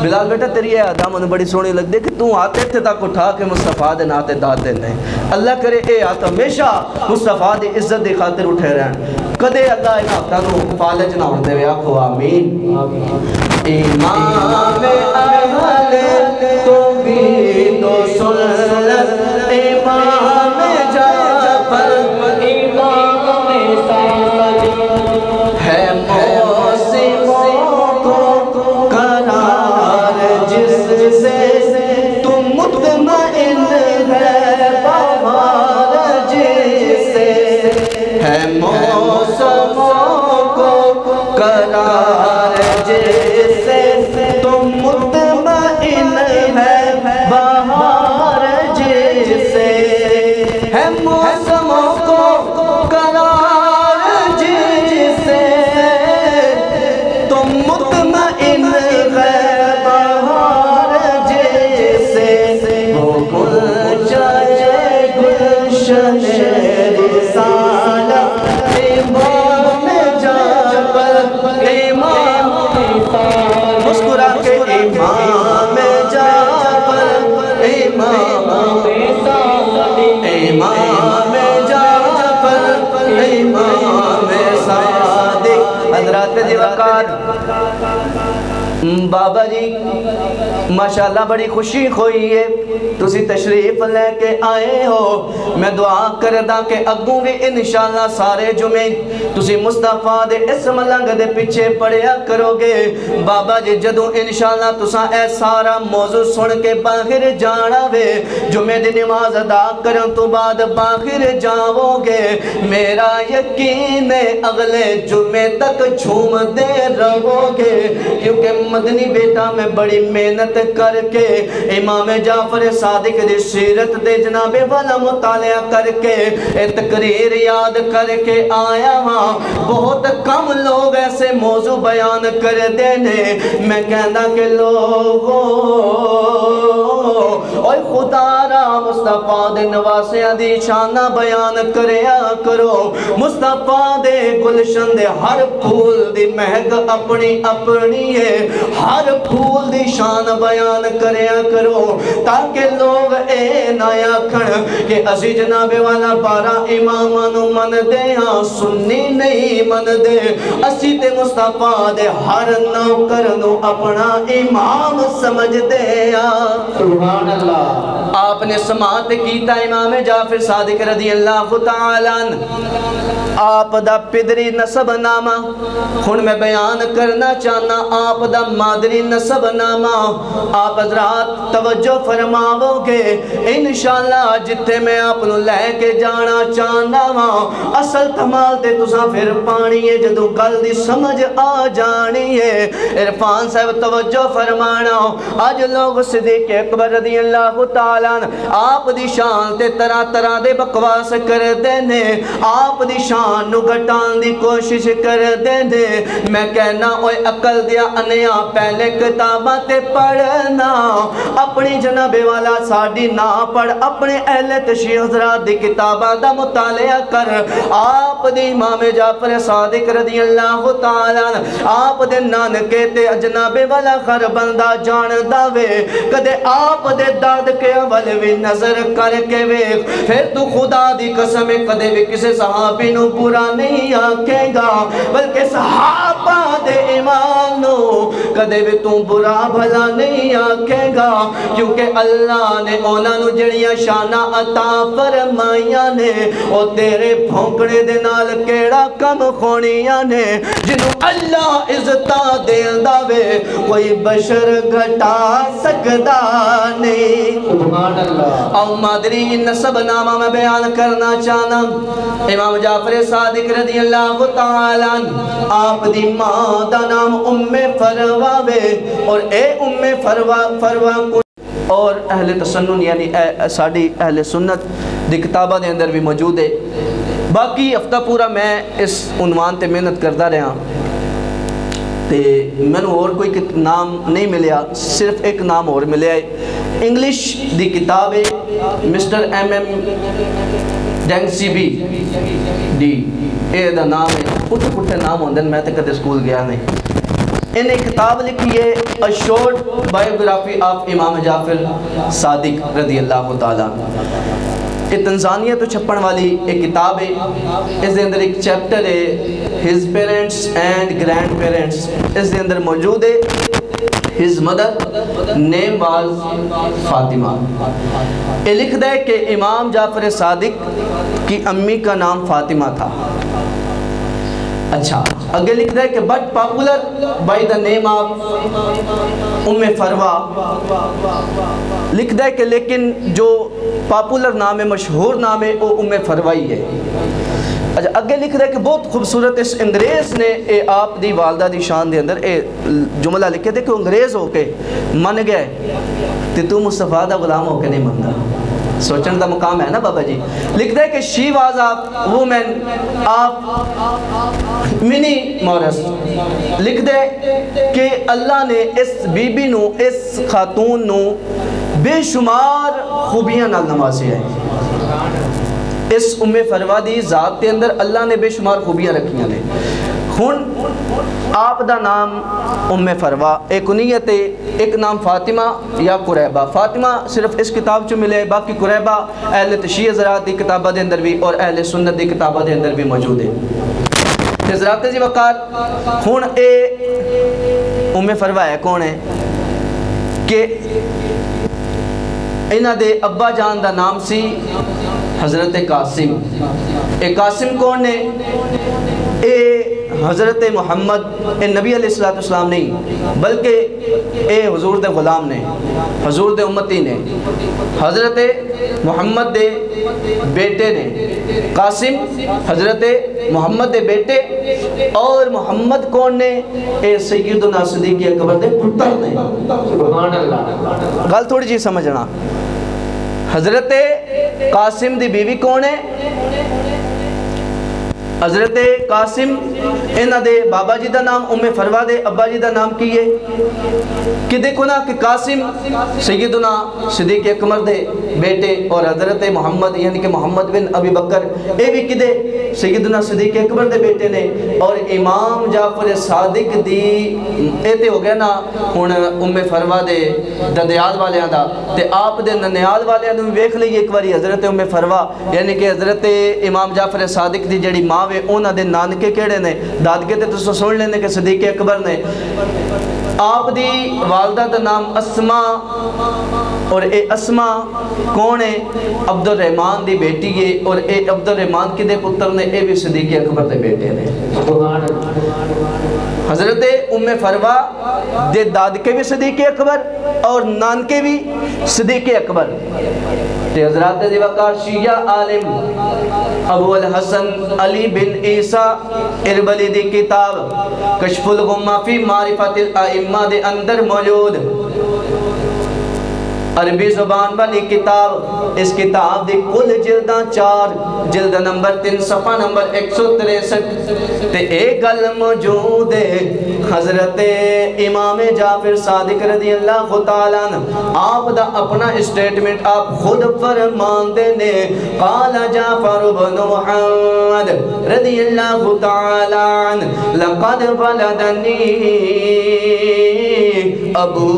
Speaker 1: بلال بیٹا تیری ادا من بڑی سونی لگ دے کہ تو آتے تھے تک اٹھا کے مصطفیٰ دے ناتے داد دے نہیں اللہ کرے اے آتا ہمیشہ مصطفیٰ دے عزت دے خاطر اٹھے رہن کدے اللہ ایک آتا تو فالج نہ ہوتے ہوئے آکھو آمین امام اہل توحید و سنت امام جعفر امام صادق ہے موسموں کو قرار جس سے تم مطمئن ہے بہار جس سے ہے موسموں کو قرار جس سے تم مطمئن ہے بہار جس سے ہے موسموں کو قرار جس سے تم مطمئن ہے بہار جس سے وہ گلشن گلشن رسالہ امام جعفر امام مسکرا کے امام جعفر امام امام جعفر امام صادق حضرات دی وقار بابا جی ماشاءاللہ بڑی خوشی ہوئی ہے تسی تشریف لے کے آئے ہو میں دعا کردہ کہ اگوں بھی انشاءاللہ سارے جمعے تسی مصطفیٰ دے اسم لنگ دے پیچھے پڑھیا کرو گے بابا جی جدوں انشاءاللہ تساں اے سارا موضوع سن کے باہر جانا وے جمعے دی نماز ادا کرن تو بعد باہر جاؤ گے میرا یقین ہے اگلے جمعے تک جھوم دے رہو گے کیونکہ مدنی بیٹا میں بڑی محنت کر کے امام جعفر صادق دی سیرت دے جناب والا مطالعہ کر کے تقریر یاد کر کے آیا ہاں بہت کم لوگ ایسے موضوع بیان کر دینے میں کہنا کہ لوگوں اوہ خدا را مصطفیٰ دے نواسیاں دی شانہ بیان کریا کرو مصطفیٰ دے گلشن دے ہر پھول دی مہک اپنی اپنی ہے ہر پھول دی شان بیان کریا کرو تاکہ لوگ اے نایا کھن کہ اسی جناب والا بارہ امامانو من دے ہاں سنی نہیں من دے اسی تے مصطفیٰ دے ہر نوکرنو اپنا امام سمجھ دے ہاں سبحان اللہ آپ نے سماعت کیتا امام جعفر صادق رضی اللہ تعالیٰ آپ دا پدری نسب نامہ ہن میں بیان کرنا چاہنا آپ دا مادری نسب نامہ آپ حضرات توجہ فرماؤ گے انشاءاللہ جتے میں آپ نو لے کے جانا چاہنا ہاں اصل تمال تے تساں پھر پانی ہے جدو گل دی سمجھ آ جانی ہے عرفان صاحب توجہ فرمانا آج لوگ صدیق اکبر رضی اللہ تعالیٰ آپ دی شان تے طرح طرح دے بکواس کر دینے آپ دی شان نو گھٹان دی کوشش کر دینے میں کہنا اوے عقل دیا انیا پہلے کتاباں تے پڑھنا اپنی جناب والا ساڑی نہ پڑھ اپنے اہل تشیع حضرات دی کتاباں دا مطالعہ کر آپ دی امام جعفر صادق رضی اللہ تعالیٰ آپ دے نانکے تے جناب والا خر بندہ جان داوے کدے آپ دے داد کے اول بھی نظر کر کے ویخ پھر تو خدا دی قسم کدے بھی کسے صحابی نو برا نہیں آکے گا بلکہ صحابہ دے ایمانو کدے بھی تو برا بھلا نہیں آکے گا کیونکہ اللہ نے اونا نو جڑیاں شانہ عطا فرمائیاں نے او تیرے بھونکڑے دے نال کیڑا کم خونیاں نے جنہوں اللہ عزتہ دیل داوے کوئی بشر گھٹا سکدا نہیں او مادری نسب نامہ میں بیان کرنا چاہنا امام جعفر صادق رضی اللہ تعالیٰ آپ دی ماں دا نام ام فرواوے اور اے ام فروا اور اہل تسنن یعنی ساڑی اہل سنت دی کتابہ دے اندر بھی موجود ہے باقی ہفتہ پورا میں اس عنوان تے محنت کرتا رہا تے میں نے اور کوئی نام نہیں ملیا صرف ایک نام اور ملیا ہے انگلش دی کتاب ہے مسٹر ایم ڈینگسی بی ڈی اے دا نام ہے پٹھے پٹھے نام ہوندے میں تے کدے سکول گیا نہیں انہیں کتاب لکھی ہے A Short Biography of امام جعفر صادق رضی اللہ تعالیٰ یہ تنزانیہ تو چھپن والی ایک کتاب ہے اس دے اندر ایک چیپٹر ہے His Parents and Grandparents اس دے اندر موجود ہے His mother name was Fatima یہ لکھ دے کہ امام جعفر صادق کی امی کا نام فاطمہ تھا اچھا اگر لکھ دے کہ but popular by the name of ام فروا لکھ دے کہ لیکن جو پاپولر نام ہے مشہور نام ہے وہ ام فروائی ہے اچھا اگے لکھ دے کہ بہت خوبصورت اس انگریز نے اے آپ دی والدہ دی شان دے اندر اے جملہ لکھے دے کہ انگریز ہو کے من گئے تے تو مصطفیٰ دا غلام ہو کے نہیں منگا سوچن دا مقام ہے نا بابا جی لکھ دے کہ she was a woman of many morals لکھ دے کہ اللہ نے اس بی بی نو اس خاتون نو بے شمار خوبیاں نال نوازی ہے اس ام فروا دی ذات کے اندر اللہ نے بے شمار خوبیاں رکھیاں نے ہن آپ دا نام ام فروا ایک کنیت ہے ایک نام فاطمہ یا قریبہ فاطمہ صرف اس کتاب چو ملے باقی قریبہ اہل تشیع حضرات دی کتابہ دے اندر بھی اور اہل سنت دی کتابہ دے اندر بھی موجود ہے حضرات جی وقار ہن اے ام فروا ہے کون ہے کہ انہاں دے ابا جان دا نام سی حضرت قاسم اے قاسم کون نے اے حضرت محمد اے نبی علیہ السلام نہیں بلکہ اے حضور دے غلام نے حضور دے امتی نے حضرت محمد دے بیٹے نے قاسم حضرت محمد دے بیٹے اور محمد کون نے اے سیدنا صدیق اکبر دے پتر نے گل تھوڑی جی سمجھنا حضرت قاسم دی بیوی کون ہے حضرت قاسم انہ دے بابا جی دا نام ام فروا دے ابا جی دا نام کی ہے کہ دیکھو نا کہ قاسم سیدنا صدیق اکبر دے بیٹے اور حضرت محمد یعنی کہ محمد بن ابی بکر اے بھی کدے سیدنا صدیق اکبر دے بیٹے نے اور امام جعفر صادق دی اے تے ہو گیا نا ہن ام فروا دے ددیال والیاں دا تے آپ دے ننیال والیاں نو ویکھ لئی ایک واری حضرت ام فروا یعنی کہ حضرت امام جعفر صادق دی جڑی ماں اونا دے نانکے کیڑے نے دادکے تے تو سن لینے کہ صدیق اکبر نے آپ دی والدہ دا نام اسما، اور اے اسما کون ہے؟ عبد الرحمن دی بیٹی ہے، اور اے عبد الرحمن کی دے پتر نے، اے بھی صدیق اکبر دے بیٹے نے۔ حضرت ام فروا دے داد کے بھی صدیق اکبر اور نان کے بھی صدیق اکبر۔ تے حضرات دی وقار شیعہ عالم ابو الحسن علی بن عیسیٰ اربلی دی کتاب کشف الغمہ فی معرفت الائمہ دے اندر موجود عربی زبان والی کتاب، اس کتاب دی کل جلداں 4، جلد نمبر 3 صفحہ نمبر 163 تے ایک گل موجود ہے۔ حضرت امام جعفر صادق رضی اللہ تعالیٰ عنہ آپ دا اپنا اسٹیٹمنٹ آپ خود فرمان دینے، قال جعفر بن محمد رضی اللہ تعالیٰ عنہ لقد ولدنی ابو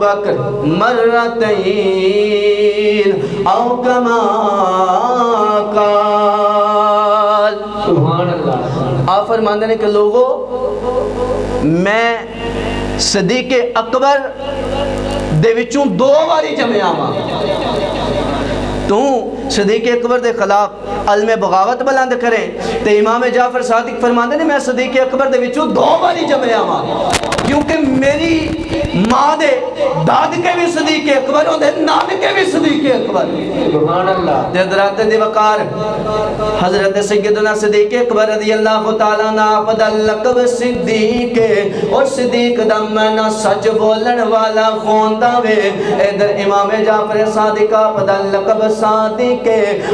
Speaker 1: بکر مرتین او کما قال۔ سبحان اللہ۔ آپ فرماندے نے کہ لوگوں، میں صدیق اکبر دے وچوں 2 باری جمعہ ماں، تو صدیق اکبر دے خلاف علم بغاوت بلند کریں تے امام جعفر صادق فرماندے نے میں صدیق اکبر دے وچوں 2 باری جمعہ ماں، کیونکہ میری ماں دے داد کے بھی صدیق اکبر ہوں دے نان کے بھی صدیق اکبر۔ سبحان اللہ۔ دے حضرات دی وقار حضرت سیدنا صدیق اکبر رضی اللہ تعالیٰ عنہ آپ دا لقب صدیق اور صدیق دا معنی سچ بولن والا خوندا وے۔ ادھر امام جعفر صادق آپ دا لقب صادق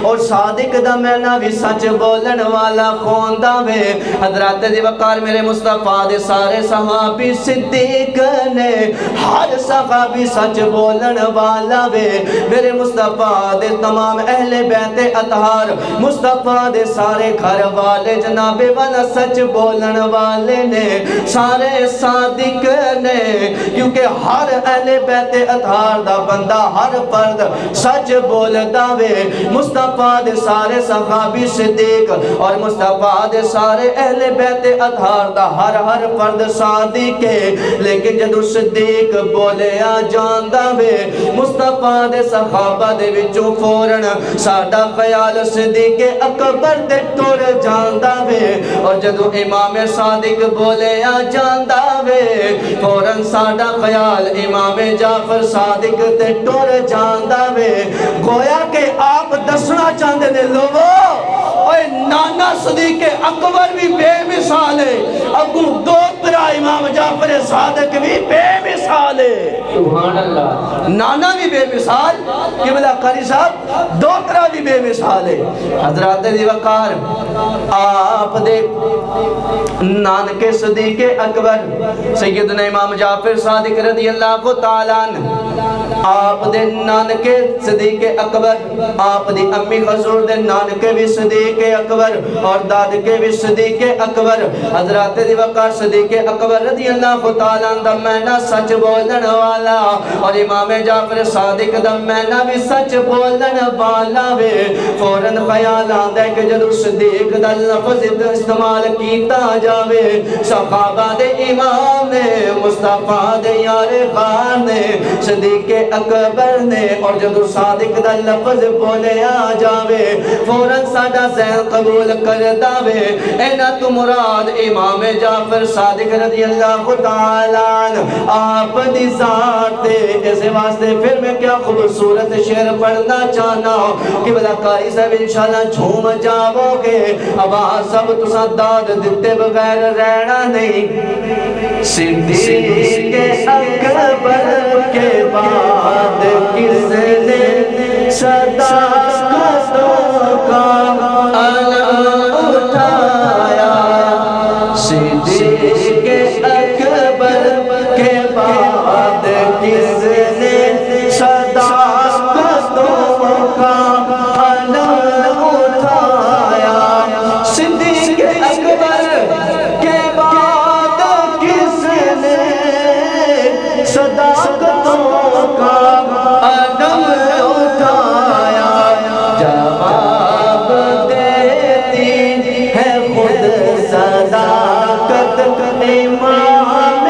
Speaker 1: اور صادق دا معنی بھی سچ بولن والا خوندا وے۔ حضرات دی وقار میرے مصطفیٰ دے سارے صحابی صدیق نے، ہر صحابی سچ بولن والا وے۔ میرے مصطفیٰ دے تمام اہل بیت اطہار، مصطفیٰ دے سارے گھر والے جناب والا سچ بولن والے نے، سارے صادق نے، کیونکہ ہر اہل بیت اطہار دا بندہ ہر فرد سچ بولدا وے۔ مصطفیٰ دے سارے صحابی صدیق اور مصطفیٰ دے سارے اہل بیت اطہار دا ہر فرد صادق ہے، لیکن جدو صدیق بولے آ جاندہ وے مصطفیٰ دے صحابہ دے وچوں فوراً ساڈا خیال صدیق اکبر دے ٹر جاندہ وے، اور جدو امام صادق بولے آ جاندہ وے فوراً ساڈا خیال امام جعفر صادق دے ٹر جاندہ وے۔ گویا کہ آپ دسنا چاندے نے لوگوں، اوہ نانا صدیق اکبر بھی بے مثال ہے، ابو دو ترا امام جعفر صادق بھی بے مثال ہے۔ سبحان اللہ۔ نانا بھی بے مثال، قبلہ قاری صاحب دو ترا بھی بے مثال ہے۔ حضرات دی وقار آپ دے نان کے صدیق اکبر سیدنا امام جعفر صادق رضی اللہ تعالیٰ عنہ، آپ دے نان کے صدیق اکبر، آپ دی امی حضور دے نان کے بھی صدیق اکبر اور داد کے بھی صدیق اکبر۔ حضرات دی وقار صدیق اکبر رضی اللہ تعالیٰ عنہ معنی سچ بولن والا، اور امام جعفر صادق دا معنی بھی سچ بولن والا وے۔ فوراً خیال آندہ ہے کہ جدو صدیق دا لفظ استعمال کیتا جاوے، صحابہ دے امام نے، مصطفیٰ دے یار خان نے، صدیق اکبر نے، اور جدو صادق دا لفظ بولے آ جاوے فوراً ساڈا ذہن قبول کر داوے۔ اینا تو مراد امام جعفر صادق رضی اللہ تعالیٰ عنہ آپ دی ذات دے۔ اس واسطے پھر میں کیا خوبصورت شعر پڑھنا چاہنا ہوں کہ بلا قاری صاحب انشاءاللہ جھوم جاؤ گے، اب سب تسا داد دیتے بغیر رہنا نہیں۔ صدیق اکبر کے بعد کس نے صداقتوں کا علم اٹھایا؟ صدیق اکبر کے بعد کس نے صداقتوں کا علم اٹھایا؟ صدیق اکبر کے بعد کس نے صداقتوں کا علم اٹھایا؟ جواب دیتی ہے خود صداقت امام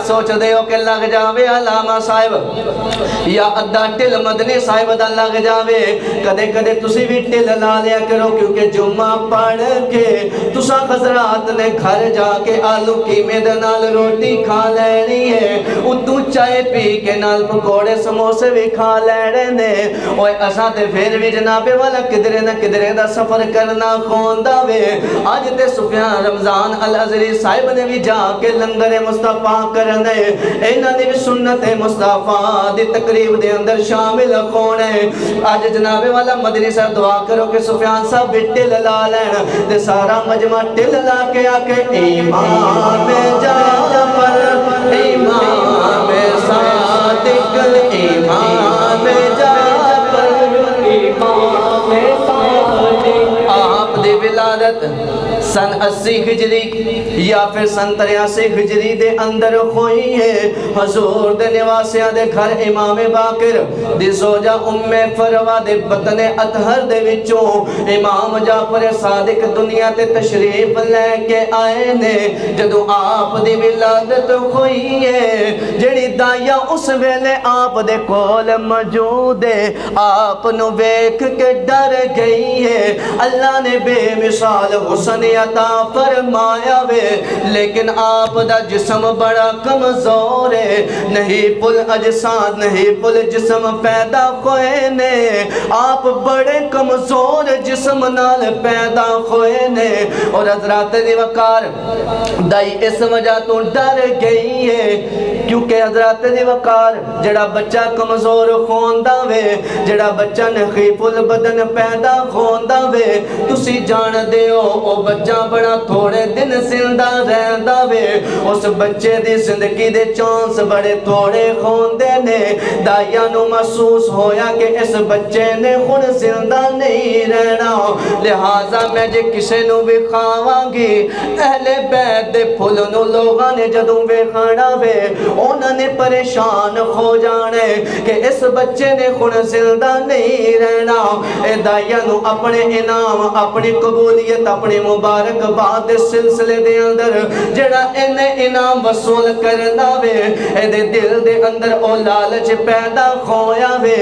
Speaker 1: سوچ دے ہو کہ لگ جاوے علامہ صاحب یا ادھا ٹل مدنی صاحب دا لگ جاوے، کدے کدے تسی بھی ٹل لا لیا کرو، کیونکہ جمعہ پڑھ کے تسا حضرات نے گھر جا کے آلو قیمے دے نال روٹی کھا لینی ہے، اتو چائے پی کے نال پکوڑے سموسے بھی کھا لینے نے، اوہ اساں تے پھر بھی جناب والا کدرے نہ کدرے دا سفر کرنا خوندہ وے۔ آج تے سفیان رمضان الازری صاحب نے بھی جا کے لنگر مصطفیٰ کرنے، اینا نے بھی سنت مصطفیٰ دی تقریب دے اندر شامل خونے۔ آج جناب والا مدنی صاحب دعا کرو کہ سفیان صاحب بھی ٹل لا لین، تے سارا مجمع ٹل لا کے آکے امام جعفر امام صادق امام جعفر امام صادق۔ آپ دی ولادت سن 80 ہجری یا پھر سن 83 ہجری دے اندر ہوئی ہے۔ حضور دے نواسیاں دے گھر امام باقر دی زوجہ ام فروا دے بطن اطہر دے وچوں امام جعفر صادق دنیا تے تشریف لے کے آئے نے۔ جدو آپ دی ولادت ہوئی ہے، جڑی دائیا اس ویلے آپ دے کول موجود ہے، آپ نو ویکھ کے ڈر گئی ہے۔ اللہ نے بے مثال حسن عطا فرمایا وے، لیکن آپ دا جسم بڑا کمزور ہے، نہیں پل اجساد نہیں پل جسم پیدا ہوئے نے، آپ بڑے کمزور جسم نال پیدا ہوئے نے۔ اور حضرات دی وقار دائی اس وجہ تو ڈر گئی ہے، کیونکہ حضرات دی وقار جڑا بچہ کمزور خوندہ وے، جڑا بچہ نخیف البدن پیدا خوندہ وے، تسی جان دے ہو او بچہ بڑا تھوڑے دن زندہ رہندہ وے، اس بچے دی زندگی دے چانس بڑے تھوڑے خوندے نے۔ دائیاں نو محسوس ہویا کہ اس بچے نے خون زندہ نہیں رہنا، لہٰذا میں جے کسے نو بھی کھاواں گی، اہل بیت دے پھل نو لوگاں نے جدوں بے کھانا وے، انہوں نے پریشان ہو جانے کہ اس بچے نے خون زندہ نہیں رہنا۔ اے دائیاں نو اپنے انعام اپنی قبولیت اپنی مبارک بعد سلسلے دے اندر جڑا انہیں انعام وصول کرنا وے، اے دے دل دے اندر او لالچ پیدا کھویا وے،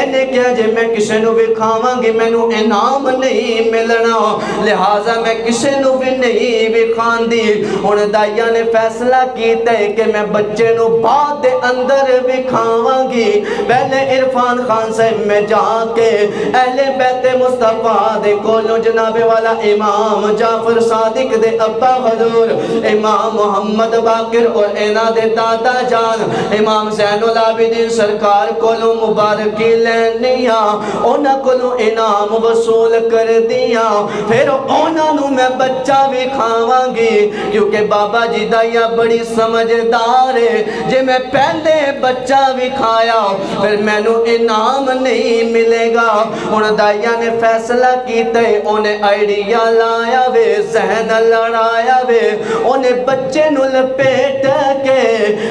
Speaker 1: انہیں کیا جے میں کسے نو بھی کھاواں گی میں نو انعام نہیں ملنا، لہٰذا میں کسے نو بھی نہیں بھی کھان دی۔ ان دائیاں نے فیصلہ کیتا ہے کہ میں بچے نو بعد دے اندر بھی کھاواں گی۔ پہلے عرفان خان سے میں جا کے اہل بیت مصطفیٰ دے کولو جناب والا امام جعفر صادق دے ابا حضور امام محمد باقر اور اینا دے دادا جان امام زین العابدین سرکار کولو مبارکی لینیا، اونا کولو انعام وصول کر دیا، پھر اونا نو میں بچہ بھی کھاواں گی، کیونکہ بابا جی دائیا بڑی سمجھدار ہے، جے میں پہلے بچہ بھی کھایا پھر میں نو انعام نہیں ملے گا۔ ان دائیا نے فیصلہ کیتے انہیں آئیڈیا لایا وے، ذہن لڑایا وے، انہیں بچے نو لپیٹ کے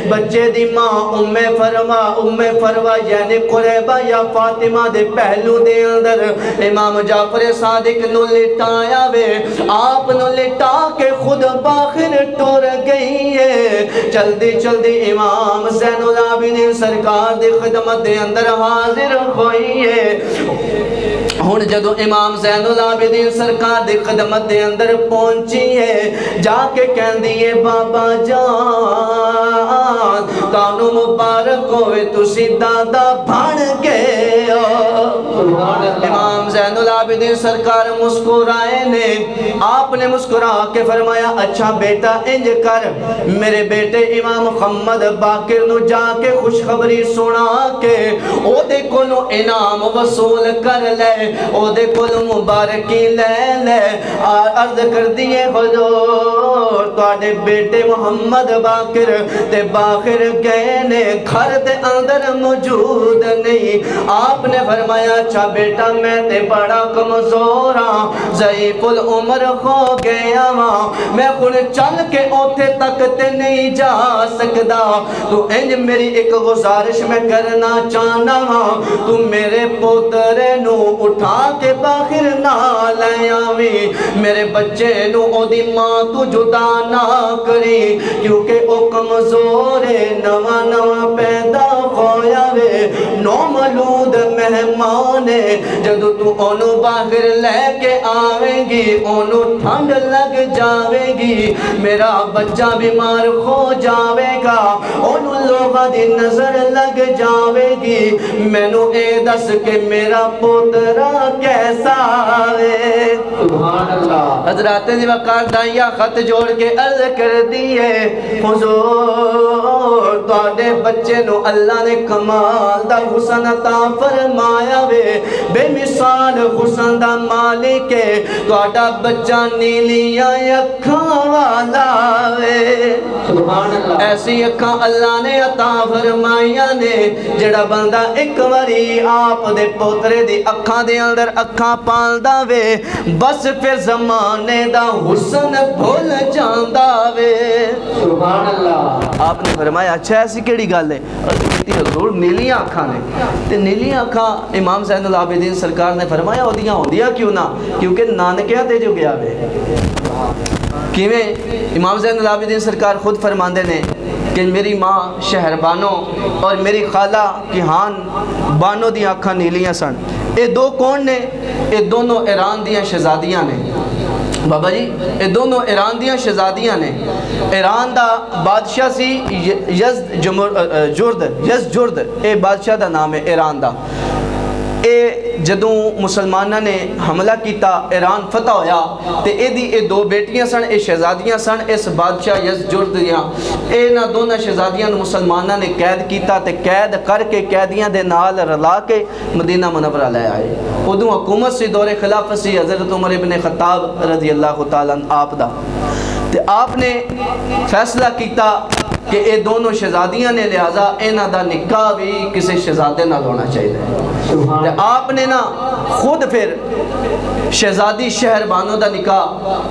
Speaker 1: بچے دی ماں ام فروا یعنی قریبہ یا فاطمہ دے پہلو دے اندر امام جعفر صادق نو لٹایا وے، آپ نو لٹا کے خود باخر ٹور گئی ہے۔ جلدی جلدی امام زین العابدین سرکار دی خدمت دے اندر حاضر ہوئی ہے۔ ہون جدو امام زین العابدین سرکار دی خدمت دے اندر پہنچی ہے، جا کے کہن دیئے بابا جان تانو مبارک ہوئے تسی دادا بھان گئے ہو۔ امام زین العابدین سرکار مسکرائے نے، آپ نے مسکرا کے فرمایا اچھا بیٹا انج کر، میرے بیٹے امام محمد باقر نو جا کے خوشخبری سنا کے او دے کولو انعام وصول کر لے، او دے کولو مبارکی لے لے۔ عرض کر دیئے حضور تواڈے بیٹے محمد باقر تے باقر گئے نے، گھر دے اندر موجود نہیں۔ آپ نے فرمایا اچھا بیٹا میں تے بڑا کمزوراں، ضعیف العمر ہو گیا ماں، میں خود چل کے اوتھے تک تے نہیں جا سکدا، تو انج میری ایک گزارش میں کرنا چاہنا ماں، تو میرے پوترے نو اٹھا کے باہر نہ لے آویں، میرے بچے نو او دی ماں تو جدا نہ کری، کیونکہ او کمزور نواں نواں پیدا ہویا وے، نو مولود مہمان جدو تو اونو باہر لے کے آویں گی اونو ٹھنڈ لگ جاوے گی، میرا بچہ بیمار ہو جاوے گا، اونو لوگا دی نظر لگ جاوے گی، میں نو اے دس کہ میرا پوترا کیسا ہے۔ سبحان اللہ۔ حضرات دی وقار دائیا خط جوڑ کے عرض کر دیئے، حضور تواڈے بچے نو اللہ نے کمال دا حسن عطا فرمایا وے، بے مثال حسن دا مالک ہے، تواڈا بچہ نیلیاں اکھاں والا وے۔ سبحان اللہ۔ ایسی اکھاں اللہ نے عطا فرمائیاں نے، جڑا بندہ ایک واری آپ دے پوترے دی اکھاں دے اندر اکھاں پالدا وے، بس پھر زمانے دا حسن بھول جاندا وے۔ سبحان اللہ۔ آپ نے فرمایا اچھا ایسی کیڑی گل ہے؟ حضور نیلیاں اکھاں نے، تے نیلیاں اکھاں امام زین العابدین سرکار نے فرمایا اودیاں ہوندیاں کیوں نہ؟ کیونکہ نانکیاں تے جو گیا وے۔ کیویں؟ امام زین العابدین سرکار خود فرماندے نے کہ میری ماں شہر بانو اور میری خالہ کیہان بانو دی آنکھاں نیلیاں سن۔ اے دو کون نے؟ اے دونوں ایران دیاں شہزادیاں نے۔ بابا جی اے دونوں ایران دیاں شہزادیاں نے۔ ایران دا بادشاہ سی یزجرد، اے بادشاہ دا نام ہے ایران دا۔ اے جدوں مسلمانہ نے حملہ کیتا ایران فتح ہویا تے اے دو بیٹیاں سن، اے شہزادیاں سن اس بادشاہ یزجرد دیاں۔ اے نہ دونوں شہزادیاں مسلمانہ نے قید کیتا تے قید کر کے قیدیاں دے نال رلا کے مدینہ منورہ لے آئے۔ ادوں حکومت سی دور خلافت سی حضرت عمر ابن خطاب رضی اللہ تعالیٰ عنہ آپ دا، تے آپ نے فیصلہ کیتا کہ اے دونوں شہزادیاں نے لہذا انہاں دا نکاح بھی کسی شہزادے نال ہونا چاہیے۔ آپ نے نا خود پھر شہزادی شہر بانو دا نکاح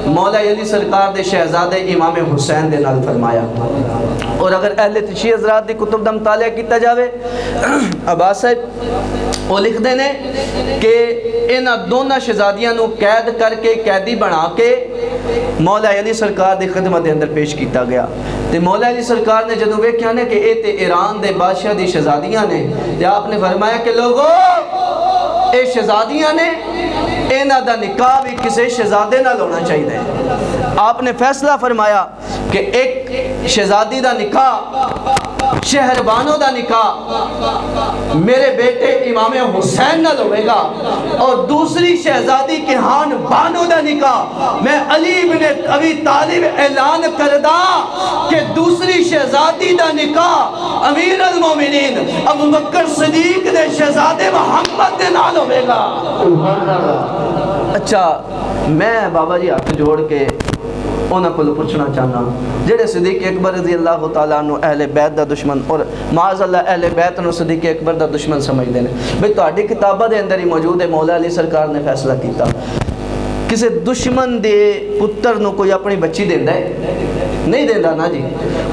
Speaker 1: مولا علی سرکار دے شہزادے امام حسین دے نال فرمایا۔ اور اگر اہل تشیع حضرات دی کتب دا مطالعہ کیتا جاوے، عباس صاحب وہ لکھ دینے کہ انہاں دونوں شہزادیاں نو قید کر کے قیدی بنا کے مولا علی سرکار دی خدمت دے اندر پیش کیتا گیا۔ تے مولا علی سرکار نے جدوں ویکھیا نے کہ اے تے ایران دے بادشاہ دی شہزادیاں نے، تے آپ نے فرمایا کہ لوگو اے شہزادیاں نے، انہاں دا نکاح بھی کسی شہزادے نال ہونا چاہیے۔ آپ نے فیصلہ فرمایا کہ ایک شہزادی دا نکاح شہر بانو دا نکاح میرے بیٹے امام حسین نال ہوئے گا، اور دوسری شہزادی کیہان بانو دا نکاح میں علی بن ابی طالب اعلان کردہ کہ دوسری شہزادی دا نکاح امیر المومنین ابو بکر صدیق دے شہزادے محمد دے نال ہوئے گا۔ اچھا میں بابا جی ہاتھ جوڑ کے انہاں کو پوچھنا چاہنا جڑے صدیق اکبر رضی اللہ تعالیٰ عنہ اہل بیت دا دشمن اور معاذ اللہ اہل بیت نو صدیق اکبر دا دشمن سمجھ دینے، بھئی تہاڈی کتابہ دے اندر ہی موجود ہے مولا علی سرکار نے فیصلہ کیتا کسی دشمن دے پتر نو کوئی اپنی بچی دیندا ہے؟ نہیں دیندا نا جی،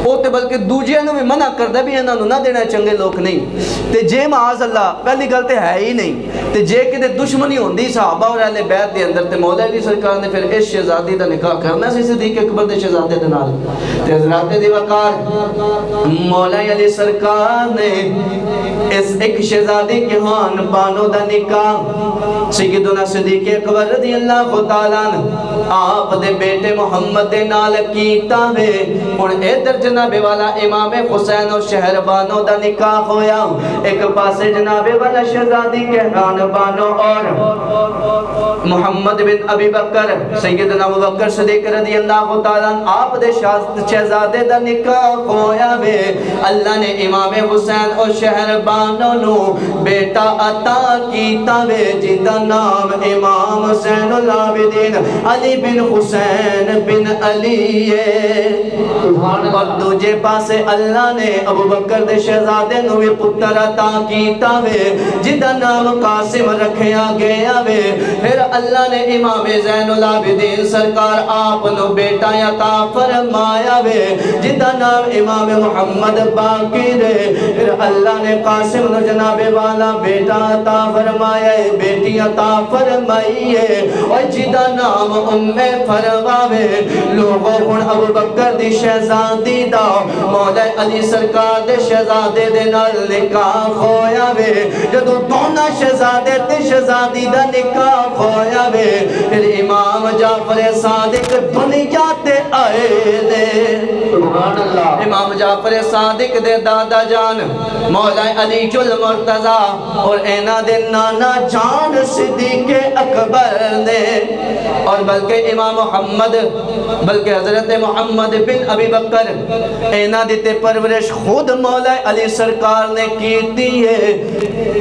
Speaker 1: وہ تے بلکہ دوجے نو بھی منع کردا بھی انہاں نو نہ دینا چنگے لوگ نہیں۔ تے جے معاذ اللہ پہلی گل تے ہے ہی نہیں، تے جے کدے دشمنی ہوندی صحابہ اور اہل بیت دے اندر تے مولا علی سرکار نے پھر اس شہزادی دا نکاح کرنا سی صدیق اکبر دے شہزادے دے نال۔ تے حضرات دی وقار مولا علی سرکار نے اس ایک شہزادی کے ہان بانو دا نکاح سیدنا صدیق اکبر رضی اللہ تعالیٰ عنہ آپ دے بیٹے محمد دے نال کیتا وے۔ اور ادھر جناب والا امام حسین اور شہر بانو دا نکاح ہویا، ایک پاسے جناب والا شہزادی کہران بانو اور محمد بن ابی بکر سیدنا ابو بکر صدیق رضی اللہ تعالیٰ عنہ آپ دے شہزادے دا نکاح ہویا وے۔ اللہ نے امام حسین اور شہر بانو نو بیٹا عطا کیتا وے جن دا نام امام حسین العابدین علی بن حسین بن علی ہے۔ اور دوجے پاسے اللہ نے ابو بکر دے شہزادے نو بھی پتر عطا کیتا وے جدا نام قاسم رکھیا گیا وے پھر اللہ نے امام زین العابدین سرکار آپ نو بیٹا عطا فرمایا وے جدا نام امام محمد باقر پھر اللہ نے قاسم نو جناب والا بیٹا عطا فرمایا ہے بیٹی عطا فرمائی ہے اور جدا نام فرماوے لوگوں ہن ابو بکر دی شہزادی دا مولا علی سرکار دے شہزادے دے نال نکاح ہویا وے جدو دونا شہزادے تے شہزادی دا نکاح ہویا وے پھر امام جعفر صادق دنیا تے آئے دے امام جعفر صادق دے دادا جان مولا علی جل مرتضی اور اینا دے نانا جان صدیق اکبر نے اور بلکہ امام محمد بلکہ حضرت محمد بن ابی بکر اینا دیتے پرورش خود مولا علی سرکار نے کیتی ہے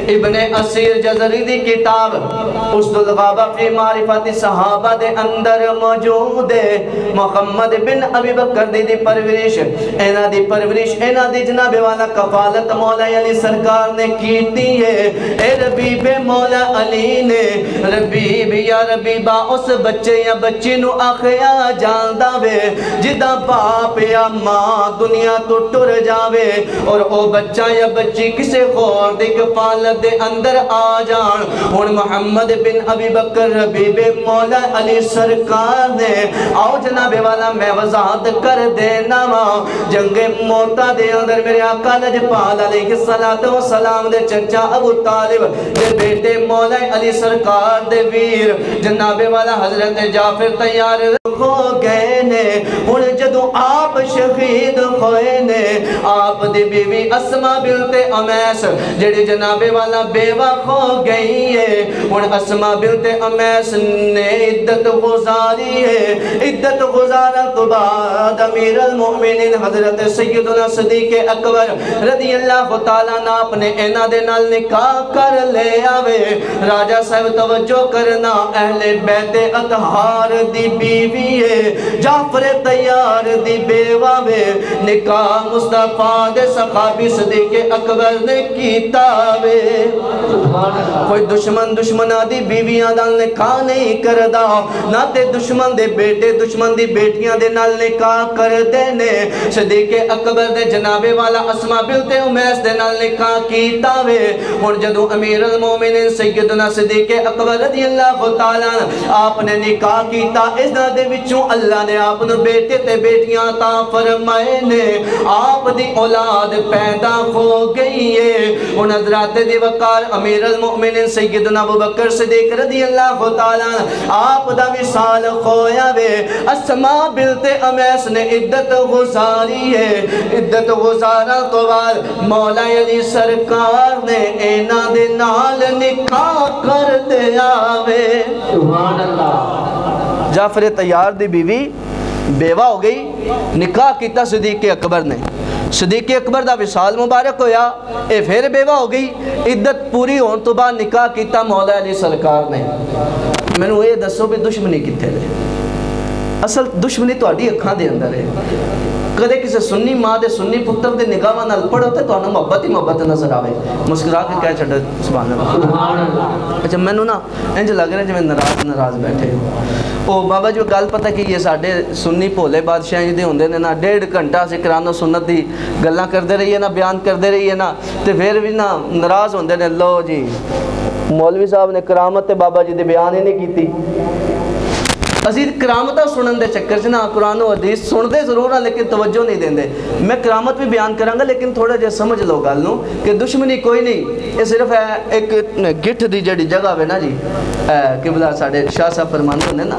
Speaker 1: ابن اسیر جزری دی کتاب اسد الغابہ فی معرفت صحابہ دے اندر موجود ہے محمد بن ابی بکر دی پرورش اینا دی جناب والا کفالت مولا علی سرکار نے کیتی ہے اے ربیب مولا علی نے ربیب یا ربیبہ اس بچے یا بچی نو آخیا جاندہ وے جدہ باپ یا ماں دنیا تو ٹر جاوے اور او بچہ یا بچی کسے خور دے کفالت دے اندر آ جان ہن محمد بن ابی بکر ربیب مولا علی سرکار نے آؤ جناب والا میں وضاحت کر دینا ماں جنگ موتا دے اندر میرے آقا نجپال علیہ السلام دے چچا ابو طالب دے بیٹے مولا علی سرکار دے ویر جناب والا حضرت جعفر تیار ہو گئے نے ہن جدو آپ شہید ہوئے نے آپ دی بیوی اسما بنت امیس جڑی جناب والا بیوہ ہو گئی ہے ہن اسما بنت امیس نے عدت گزاری ہے عدت گزارا تو بعد امیر المؤمنین حضرت سیدنا صدیق اکبر رضی اللہ تعالیٰ نا اپنے اینا دے نال نکاح کر لے آوے راجہ صاحب توجہ کرنا اہل بیت اطہار دی بیوی ہے جعفر تیار دی بیوہ میں نکاح مصطفیٰ دے صحابی صدیق اکبر نے کیتا وے کوئی دشمنہ دی بیویاں دال نکاح نہیں کردہ نہ تے دشمن دے بیٹے دشمن دی بیٹیاں دے نال نکاح کر دینے صدیق اکبر دے جناب والا اسما بنت امیس دے نال نکاح کیتا وے اور جدو امیر المومنین سیدنا صدیق اکبر رضی اللہ تعالیٰ آپ نے نکاح کیتا اس دے وچوں اللہ نے آپ نے بیٹے تے بیٹیاں عطا فرمائے نے آپ دی اولاد پیدا ہو گئی ہے ان حضرات دی وقار امیر المؤمنین سیدنا ابو بکر صدیق رضی اللہ تعالیٰ آپ دا وصال ہویا وے اسما بنت امیس نے عدت گزاری ہے عدت گزارا تو بعد مولا علی سرکار نے اینا دے نال نکاح کر دیا وے سبحان اللہ جعفر تیار دی بیوی بیوہ ہو گئی نکاح کیتا صدیق اکبر نے صدیق اکبر دا وصال مبارک ہویا اے پھر بیوہ ہو گئی عدت پوری ہون تو بعد نکاح کیتا مولا علی سرکار نے میں نے یہ دسو بھی دشمنی کتے لے اصل دشمنی تو اڈی اکھاں دے اندر ہے کدے کسے سنی ماں دے سنی پتر دے نگاہ نال پڑھو تے تو محبت ہی محبت نظر آوے مسکرا کے کہہ چھڑے سبحان اللہ اچھا میں نا انج لگ رہا ہے جو میں ناراض بیٹھے او بابا جو گل پتہ کہ یہ ساڑھے سنی پھولے بادشاہ دے ہوندے نے نا 1.5 گھنٹہ سے کرانو سنت دی گلاں کر دے رہی ہے نا بیان کر دے رہی ہے نا تے پھر بھی نا ناراض ہوندے نے لو جی مولوی صاحب نے کرامت تے بابا جی دے بیان ہی نہیں کیتی عزیز کرامتہ سنن دے چکر سے نا قرآن و حدیث سن دے ضرور ہیں لیکن توجہ نہیں دیں دے میں کرامت بھی بیان کروں گا لیکن تھوڑا جے سمجھ لو گل نو کہ دشمنی کوئی نہیں یہ صرف ہے ایک گٹھ دی جڑی جگہ ہے نا جی قبلہ ساڑھے شاہ صاحب فرمانے ہونے نا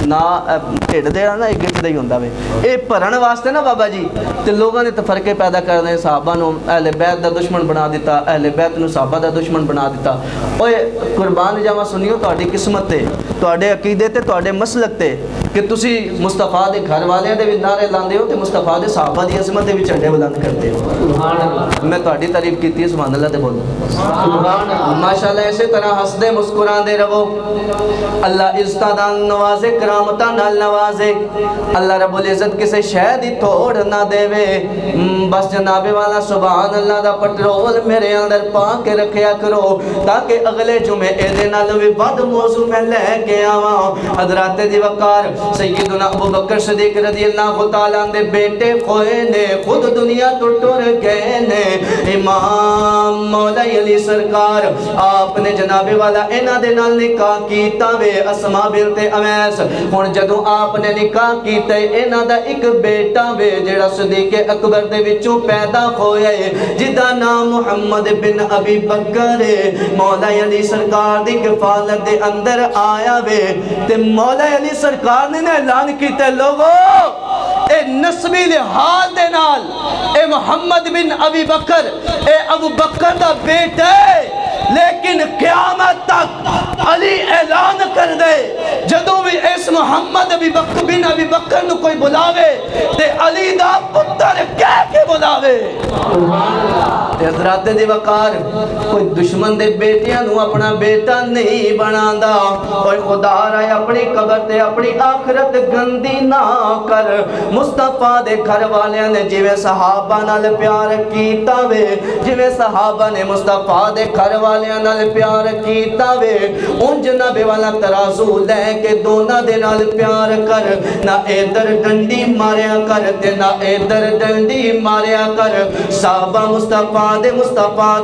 Speaker 1: نا ٹھیڑ دے نا ایک گٹھ دے ہی ہوندہ وے اے پرھن واسطے نا بابا جی تے لوگوں نے تفرقے پیدا کر دے صحابہ نو اہل بیت دا دشمن بنا دیتا اہل بیت نو صحابہ دا دشمن بنا دیتا اوے قربان جاواں سنیو تہاڈی قسمت تے تہاڈے عقیدے تے تہاڈے مسلک تے کہ تسی مصطفیٰ دے گھر والے دے بھی نعرے لاندے ہو تے مصطفیٰ دے صحابہ دی عظمت دے بھی جھنڈے بلند کرتے ہو.
Speaker 2: سبحان اللہ.
Speaker 1: میں تہاڈی تعریف کیتی ہے, سبحان اللہ تے بولو
Speaker 2: سبحان اللہ.
Speaker 1: ماشاءاللہ. اسی طرح ہسدے مسکراندے رہو. اللہ عزتاں نال نوازے, کرامتاں نال نوازے. اللہ رب العزت کسے شے دی توڑ نہ دے. بس جناب والا سبحان اللہ دا پٹرول میرے اندر پا کے رکھیا کرو تاکہ اگلے جمعے دے نال وی ود موضوع میں لے کے آواں. حضرات دی وقار سیدنا ابو بکر صدیق رضی اللہ تعالیٰ دے بیٹے کھوئے نے, خود دنیا تو ٹر گئے نے. امام مولا علی سرکار آپ نے جناب والا انہاں دے نال نکاح کیتا وے, اسماء بنت امیس. ہن جدوں آپ نے نکاح کیتا انہاں دا ایک بیٹا وے جڑا صدیق اکبر دے وچوں پیدا ہویا ہے جدا نام محمد بن ابی بکر ہے. مولا علی سرکار دی کفالت دے اندر آیا وے تے مولا علی سرکار نے اعلان کیتا, لوگو اے نسبی لحاظ دے نال اے محمد بن ابی بکر اے ابو بکر دا بیٹا ہے, لیکن قیامت تک علی اعلان کر دے جدوں بھی اس محمد بن ابی بکر نو کوئی بلاوے تے علی دا پتر کہہ کے بلاوے. حضرات دی وقار کوئی دشمن دے بیٹیاں نو اپنا بیٹا نہیں بناندا. اور خدا رائے اپنی قبر تے اپنی آخرت گندی نہ کر. مصطفیٰ دے گھر والیاں نے جویں صحابہ نال پیار کیتا وے, جویں صحابہ نے مصطفیٰ دے گھر والیاں نال پیار کیتا وے, ان جناب والا ترازو لے کے دونوں دے نال پیار کر. نہ ادھر ڈنڈی ماریا کر تے نہ ادھر ڈنڈی ماریا کر. صحابہ مصطفیٰ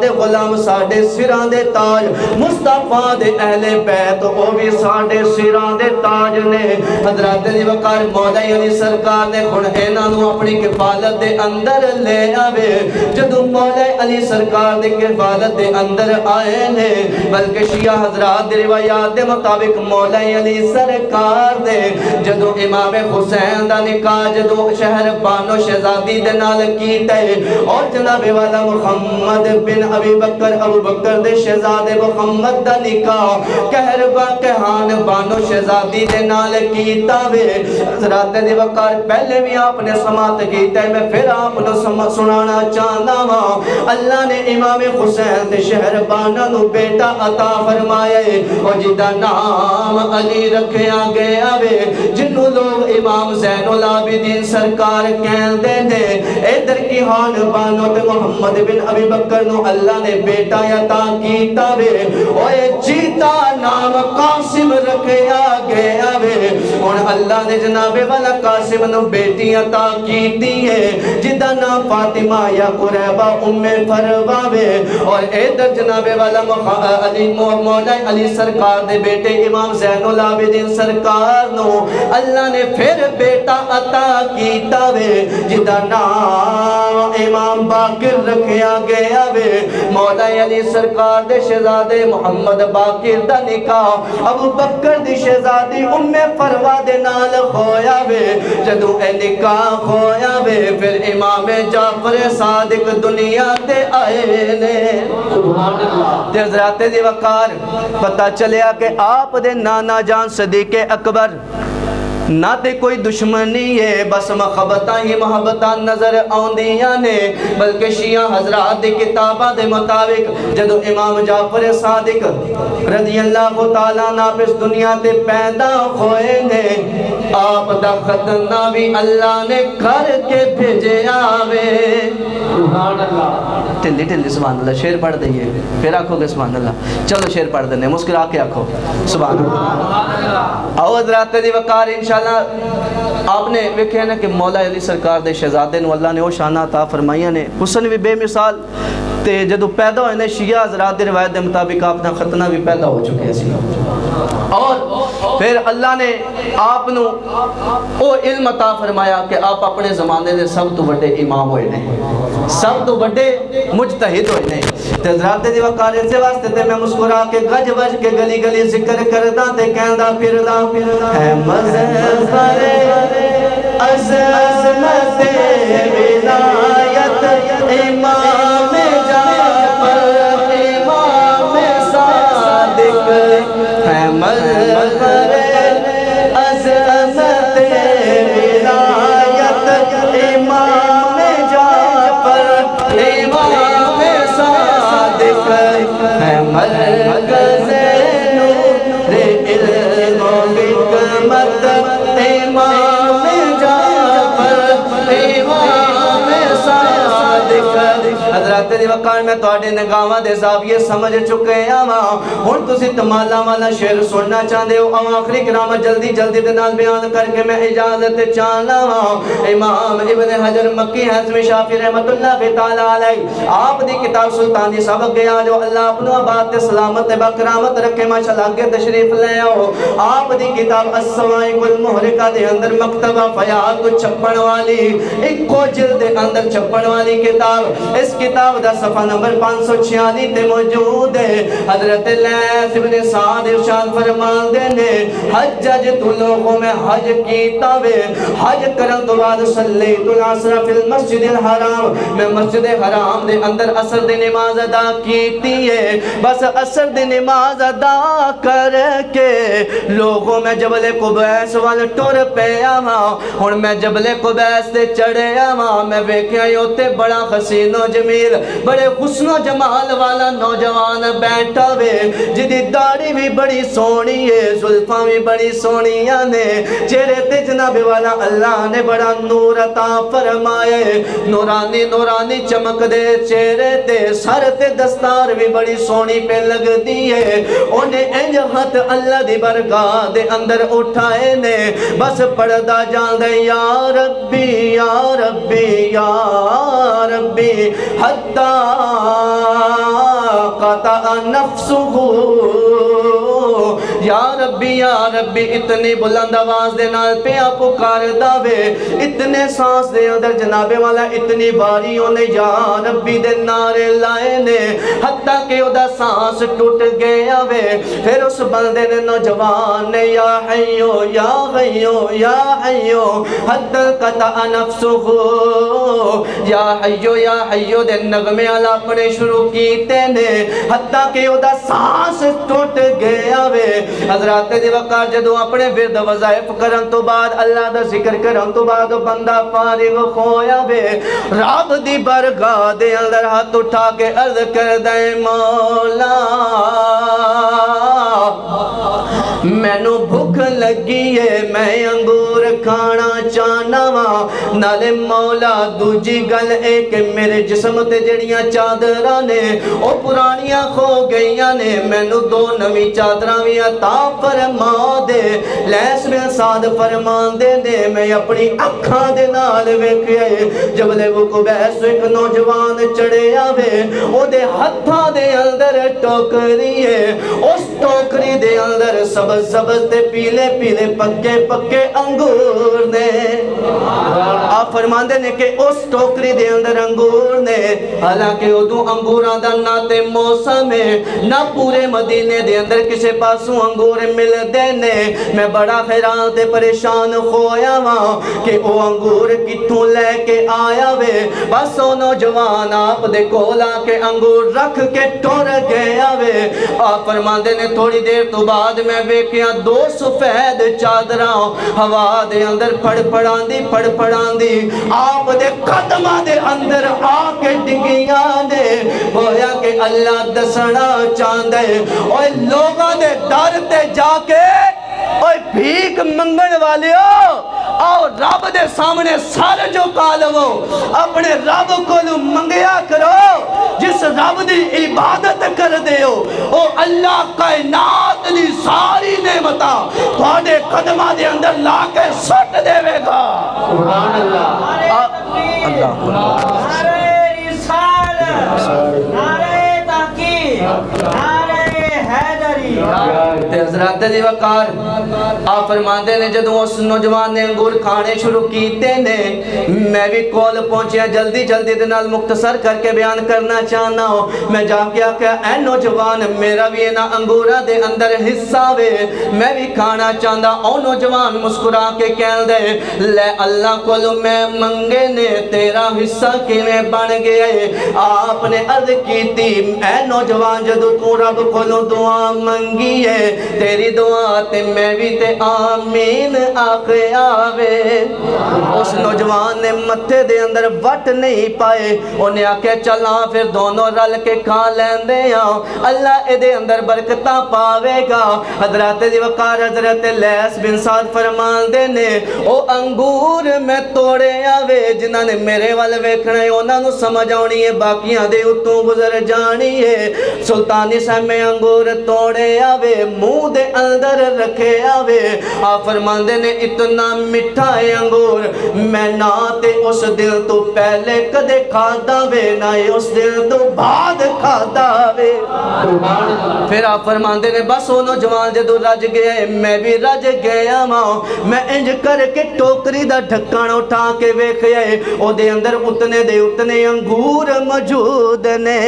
Speaker 1: دے غلام ساڈے سراں دے تاج, مصطفیٰ دے اہل بیت او بھی ساڈے سراں دے تاج نے. حضرات دی وقار مولا علی سرکار نے خون انہاں نو اپنی کفالت دے اندر لے آوے. جدوں مولا علی سرکار دے کفالت دے اندر آئے نے, بلکہ شیعہ حضرات دی روایات دے مطابق مولا علی سرکار نے جدوں امام حسین دا نکاح جدوں شہر بانو شہزادی دے نال کیتا ہے, اور جناب والا محمد بن ابی بکر ابو بکر دے شہزادے محمد دا نکاح کہربا کہان بانو شہزادی دے نال کیتا وے. حضرات دی وقار پہلے بھی آپ نے سماعت کیتا ہے, میں پھر آپ نے سنانا چاہتا ہوں. اللہ نے امام حسین دے شہر بانا نو بیٹا عطا فرمایا ہے, اور جدا نام علی رکھیا گیا وے, جنہوں لوگ امام زین العابدین سرکار کہندے نے. ادھر کی حال بانو تے محمد بن ابی بکر نو اللہ نے بیٹا عطا کیتا وے, اور جیتا نام قاسم رکھیا گیا وے. اور اللہ نے جناب والا قاسم نو بیٹی عطا کیتی ہے جدا نام فاطمہ یا قریبہ ام فروا وے. اور ادھر جناب والا مولا علی سرکار دے بیٹے امام زین العابدین سرکار نو اللہ نے پھر بیٹا عطا کیتا وے جدا نام امام باقر رکھیا گیا وے. مولا علی سرکار دے شہزادے محمد باقر دا نکاح ابو بکر دی شہزادی ام فروا دے نال ہویا وے. جدوں اے نکاح ہویا وے پھر امام جعفر صادق دنیا تے آئے نے.
Speaker 2: سبحان اللہ.
Speaker 1: حضرات دی وقار پتہ چلیا کہ آپ دے نانا جان صدیق اکبر نہ تے کوئی دشمنی ہے, بس محبتاں ہی محبتاں نظر آندیاں نے. بلکہ شیعہ حضرات دی کتابہ دے مطابق جدو امام جعفر صادق رضی اللہ تعالیٰ ناپس دنیا تے پیدا ہوئے نے, آپ دا ختنہ بھی اللہ نے کر کے بھیجے آوے.
Speaker 2: سبحان اللہ.
Speaker 1: ٹھلی ٹھلی سبحان اللہ. شیر پڑھ دئیے پھر آکھو گے سبحان اللہ. چلو شیر پڑھ دینے, مسکرا کے آکھو سبحان اللہ. آؤ حضرات دی وقار انشاءاللہ آپ نے ویکھے نا کہ مولا علی سرکار دے شہزادے نو اللہ نے وہ شانہ عطا فرمائیاں نے, حسن بھی بے مثال. تے جدو پیدا ہوئے نے شیعہ حضرات دی روایت دے مطابق آپ نے ختنہ بھی پیدا ہو چکے سی, اور پھر اللہ نے آپ نو او علم عطا فرمایا کہ آپ اپنے زمانے دے سب تو بڑے امام ہوئے نے, سب تو بڑے مجتہد ہوئے نے. تے حضرات دی وقار سے واسطے تے میں مسکرا کے گج وج کے گلی گلی ذکر کردا تے کہندا پھردا ہے مظہر عظمت ولایت امام جعفر امام صادق ہے مظہر عظمت مرکز نور علم و حکمت امام جعفر امام صادق حضرات دی وقار میں توڑے نگاواں دے زاویے سمجھ چکے آواں ہن تسی تمالا والا شعر سننا چاہندے ہو آخری کلام جلدی جلدی دے نال بیان کر کے میں اجازت چاہنا امام ابن حجر مکی حسم شافی رحمت اللہ تعالی علیہ آپ دی کتاب سلطان دی سبق گیا جو اللہ اپنو آباد تے سلامت تے باکرامت رکھے ماشاءاللہ کے تشریف لے آؤ آپ دی کتاب السوائق المحرقہ دے اندر مکتبہ فیاض کو چھپن والی ایک کو جلد دے اندر چھپن والی کتاب اس کتاب دا صفحہ نمبر 546 تے موجود ہے حضرت لیث ابن سعد ارشاد فرمان دینے حجج تو لوگوں میں حج کیتا وے حج کرن تو بعد صلیت العصر فی المسجد الحرام میں مسجد حرام دے اندر عصر دی نماز ادا کیتی ہے بس عصر دی نماز ادا کر کے لوگوں میں جبل قبیس وال ٹر پہ آواں ہن میں جبل قبیس تے چڑھے آواں میں ویکھیا ہوتے بڑا حسین و جمیل بڑے حسن و جمال والا نوجوان بیٹھا وے جدی داڑھی بھی بڑی سونی ہے زلفاں بھی بڑی سونیاں نے چہرے تے جناب والا اللہ نے بڑا نور عطا فرمائے نورانی نورانی چمک دے چہرے تے سر تے دستار بھی بڑی سونی پہ لگ دی ہے انہیں انج ہاتھ اللہ دی برگاہ دے اندر اٹھائے نے بس پڑھدا جان دے یا ربی یا ربی یا ربی حتی قطع نفسہ یا ربی اتنی بلند آواز دے نال پیا پکار داوے اتنے سانس دے اندر جناب والا اتنی باریوں نے یا ربی دے نعرے لائے نے حتیٰ کہ ادا سانس ٹوٹ گیا وے پھر اس بندے نے نوجوان نے یا حیو یا غیو یا حیو حتی قطع نفسہ یا حیو دے نغمے علا پڑے شروع کیتے نے حتیٰ کہ ادا سانس ٹوٹ گیا وے حضرات دی وقار جدو اپنے ورد وظائف کرن تو بعد اللہ دا ذکر کرن تو بعد بندہ فارغ ہویا وے رب دی برگاہ دے اندر ہاتھ اٹھا کے عرض کر دے مولا میں نو بھوک لگی ہے میں انگور کھانا چاہنا وا نالے مولا دوجی گل اے کہ میرے جسم تے جڑیاں چادراں نے او پرانیاں کھو گئیاں نے میں نو دو نویں چادراں وی عطا فرما دے لیث بن سعد فرمان دے دے میں اپنی اکھاں دے نال ویکھیا جبل قبیس ایک نوجوان چڑھے آوے او دے ہتھاں دے اندر ٹوکری ہے اس ٹوکری دے اندر سبز سبز تے پیلے پیلے پکے پکے انگور نے آپ فرمان دے نے کہ اس ٹوکری دے اندر انگور نے حالانکہ ادو انگوراں دا نہ تے موسم ہے نہ پورے مدینے دے اندر کسے پاسوں انگور مل دینے میں بڑا حیران تے پریشان ہویا ہاں کہ او انگور کتھوں لے کے آیا وے بس او نوجوان آپ دے کولا کے انگور رکھ کے ٹور گیا وے آپ فرمان دے نے تھوڑی دیر تو بعد میں ویکیاں دو سفید چادراں ہوا دے اندر پڑ پڑان دی آپ دے قدمہ دے اندر آکے ڈگیاں دے ہویا کہ اللہ دسنا چاندے اوہ لوگاں دے در تے جا کے اوہ بھیک منگن والے ہو آؤ رب دے سامنے سار جو کالو اپنے رب کو منگیا کرو جس رب دی عبادت کر دے ہو او اللہ کائنات دی ساری نعمتاں تھوڑے قدمہ دے اندر لا کے سٹ دے وے گا سبحان اللہ
Speaker 3: نعرہ رسالت نعرہ تحقیق نعرہ حیدری
Speaker 1: حضرات دی وقار آپ فرماندے نے جدوں اس نوجوان نے انگور کھانے شروع کیتے نے میں بھی کول پہنچیا جلدی جلدی دنال مختصر کر کے بیان کرنا چاہنا ہوں میں جا کے آکھا اے نوجوان میرا بھی اینا انگورہ دے اندر حصہ وے میں بھی کھانا چاہنا او نوجوان مسکرا کے کہن دے لے اللہ کولو میں منگے نے تیرا حصہ کیویں بن گئے آپ نے عرض کی تھی اے نوجوان جدو تو رب کولو دعا منگی ہے تیری دعا تے میں بھی تے آمین آخے آوے اس نوجوان نے متھے دے اندر وٹ نہیں پائے انہیں آکے چلا پھر دونوں رل کے کھا لیندے ہیں اللہ اے دے اندر برکتہ پاوے گا حضرت دی وقار حضرت لیس بن سعد فرمان دے نے او انگور میں توڑے آوے جنہاں نے میرے والے ویکھنا ہے انہاں نو سمجھ آنی ہے باقیاں دے اتوں گزر جانی ہے سلطانی صاحب میں انگور توڑے آوے منہ دے اندر رکھے آوے آپ فرمان دے نے اتنا مٹھا ہے انگور میں نہ تے اس دل تو پہلے کدے کھادا وے نہ اس دل تو بعد کھادا وے پھر آپ فرمان دے نے بس وہ نوجوان جدو رج گئے میں بھی رج گیا ماں میں انج کر کے ٹوکری دا ڈھکن اٹھا کے ویکھیا او دے اندر اتنے انگور موجود نے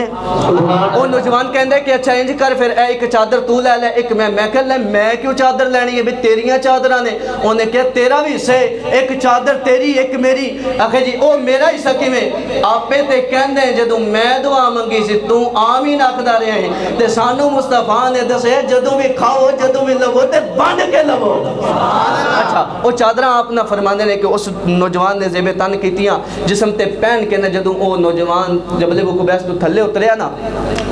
Speaker 1: وہ نوجوان کہندے کہ اچھا انج کر پھر اے ایک چادر تو لے لے ایک میں کہ لے میں کیوں چادر لینی ہے بھی تیریاں چادرہ نے انہیں کہا تیرا بھی حصہ ایک چادر تیری ایک میری آخر جی او میرا حصہ کی میں آپ پہ تے کہندے ہیں جدو میں دعا منگی سی تو آمین آخدہ رہے ہیں تے سانو مصطفیٰ نے دسے جدو بھی کھاؤ جدو بھی لگو تے بند کے لگو اچھا وہ چادرہ آپ نہ فرمانے نے کہ اس نوجوان نے زیب تن کیتیاں جسم تے پہن کے نہ جدو وہ نوجوان جبلے وہ قبیس تو تھلے اتریا نا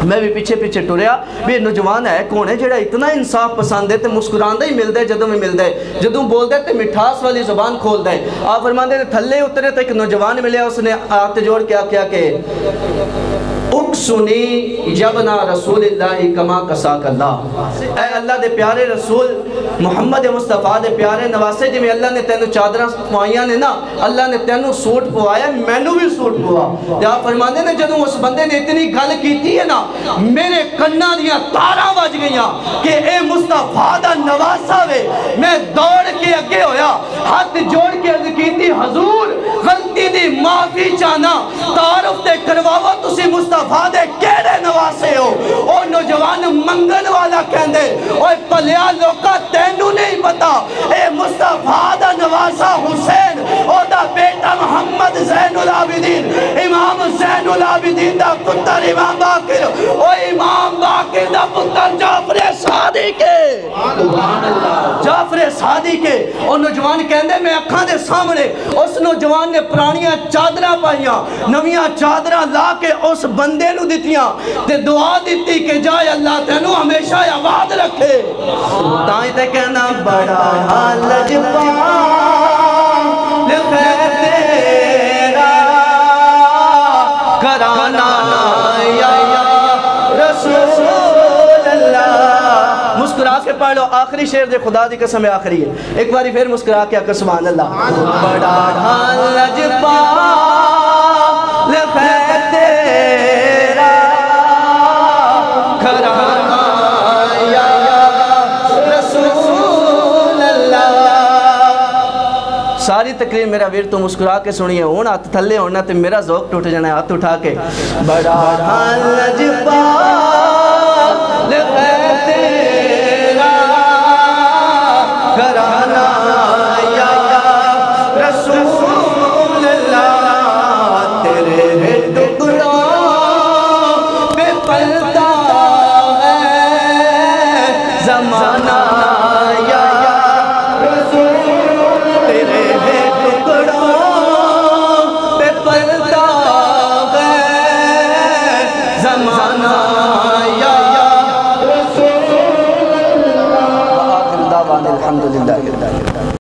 Speaker 1: میں بھی پیچھے پیچھے ٹوریا بھی نوجوان ہے کون ہے جڑا اتنا انصاف پسند ہے تے مسکراندہ ہی مل دے جدو میں مل دے جدو بول دے تے مٹھاس والی زبان کھول دے آپ فرمان دے تھلے اترے تے ایک نوجوان ملیا اس نے ہاتھ جوڑ کے کیا کہ اکسنی جبنا رسول اللہ کما کساک اللہ اے اللہ دے پیارے رسول محمد مصطفیٰ دے پیارے نواسے جی میں اللہ نے تینو چادرہ پوائیاں نے نا اللہ نے تینو سوٹ پوایا میں نو بھی سوٹ پوا یا فرمانے نے جدوں اس بندے نے اتنی گل کیتی ہے نا میرے کنہ دیا تارہ بج گئیاں کہ اے مصطفیٰ دا نواسا وے میں دوڑ کے اگے ہویا ہاتھ جوڑ کے عرض کیتی حضور غلطی دی معافی چانا تعارف تے کرواوا تسی مصطفیٰ دے کیڑے نواسے ہو او نوجوان منگن والا کہندے اوہ پلیا لوکا تینو نہیں پتا اے مصطفیٰ دا نواسا حسین او دا بیٹا محمد زین العابدین امام زین العابدین دا پتر امام باقر او امام باقر دا پتر جعفر صادق جعفر صادق او نوجوان کہندے میں اکھاں دے سامنے اس نوجوان نے پرانیاں چادرہ پائیاں نویاں چادرہ لا کے اس بندے نو دیتیاں تے دعا دیتی کہ جائے اللہ تینو ہمیشہ آباد رکھے تائیں تے کہنا بڑا لجپا لخیر تیرا کرانا یا رسول اللہ مسکرا کے پڑھ لو آخری شعر دے خدا دی قسم آخری ہے ایک باری پھر مسکرا کے آکر سبحان اللہ بڑا لجپا لخیر تیرا کرانا یا رسول اللہ ساری تقریر میرا ویر تو مسکرا کے سنیے ہون ہاتھ تھلے ہونا تے میرا ذوق ٹوٹ جانا ہے ہاتھ اٹھا کے بڑا لجپا لخیر تیرا کرانا یا رسول اللہ تیرے ٹکڑوں پہ پلتا ہے زمانہ یا رسول تیرے ٹکڑوں پہ پلتا ہے زمانہ یا رسول اللہ وآخر دعوانا الحمدللہ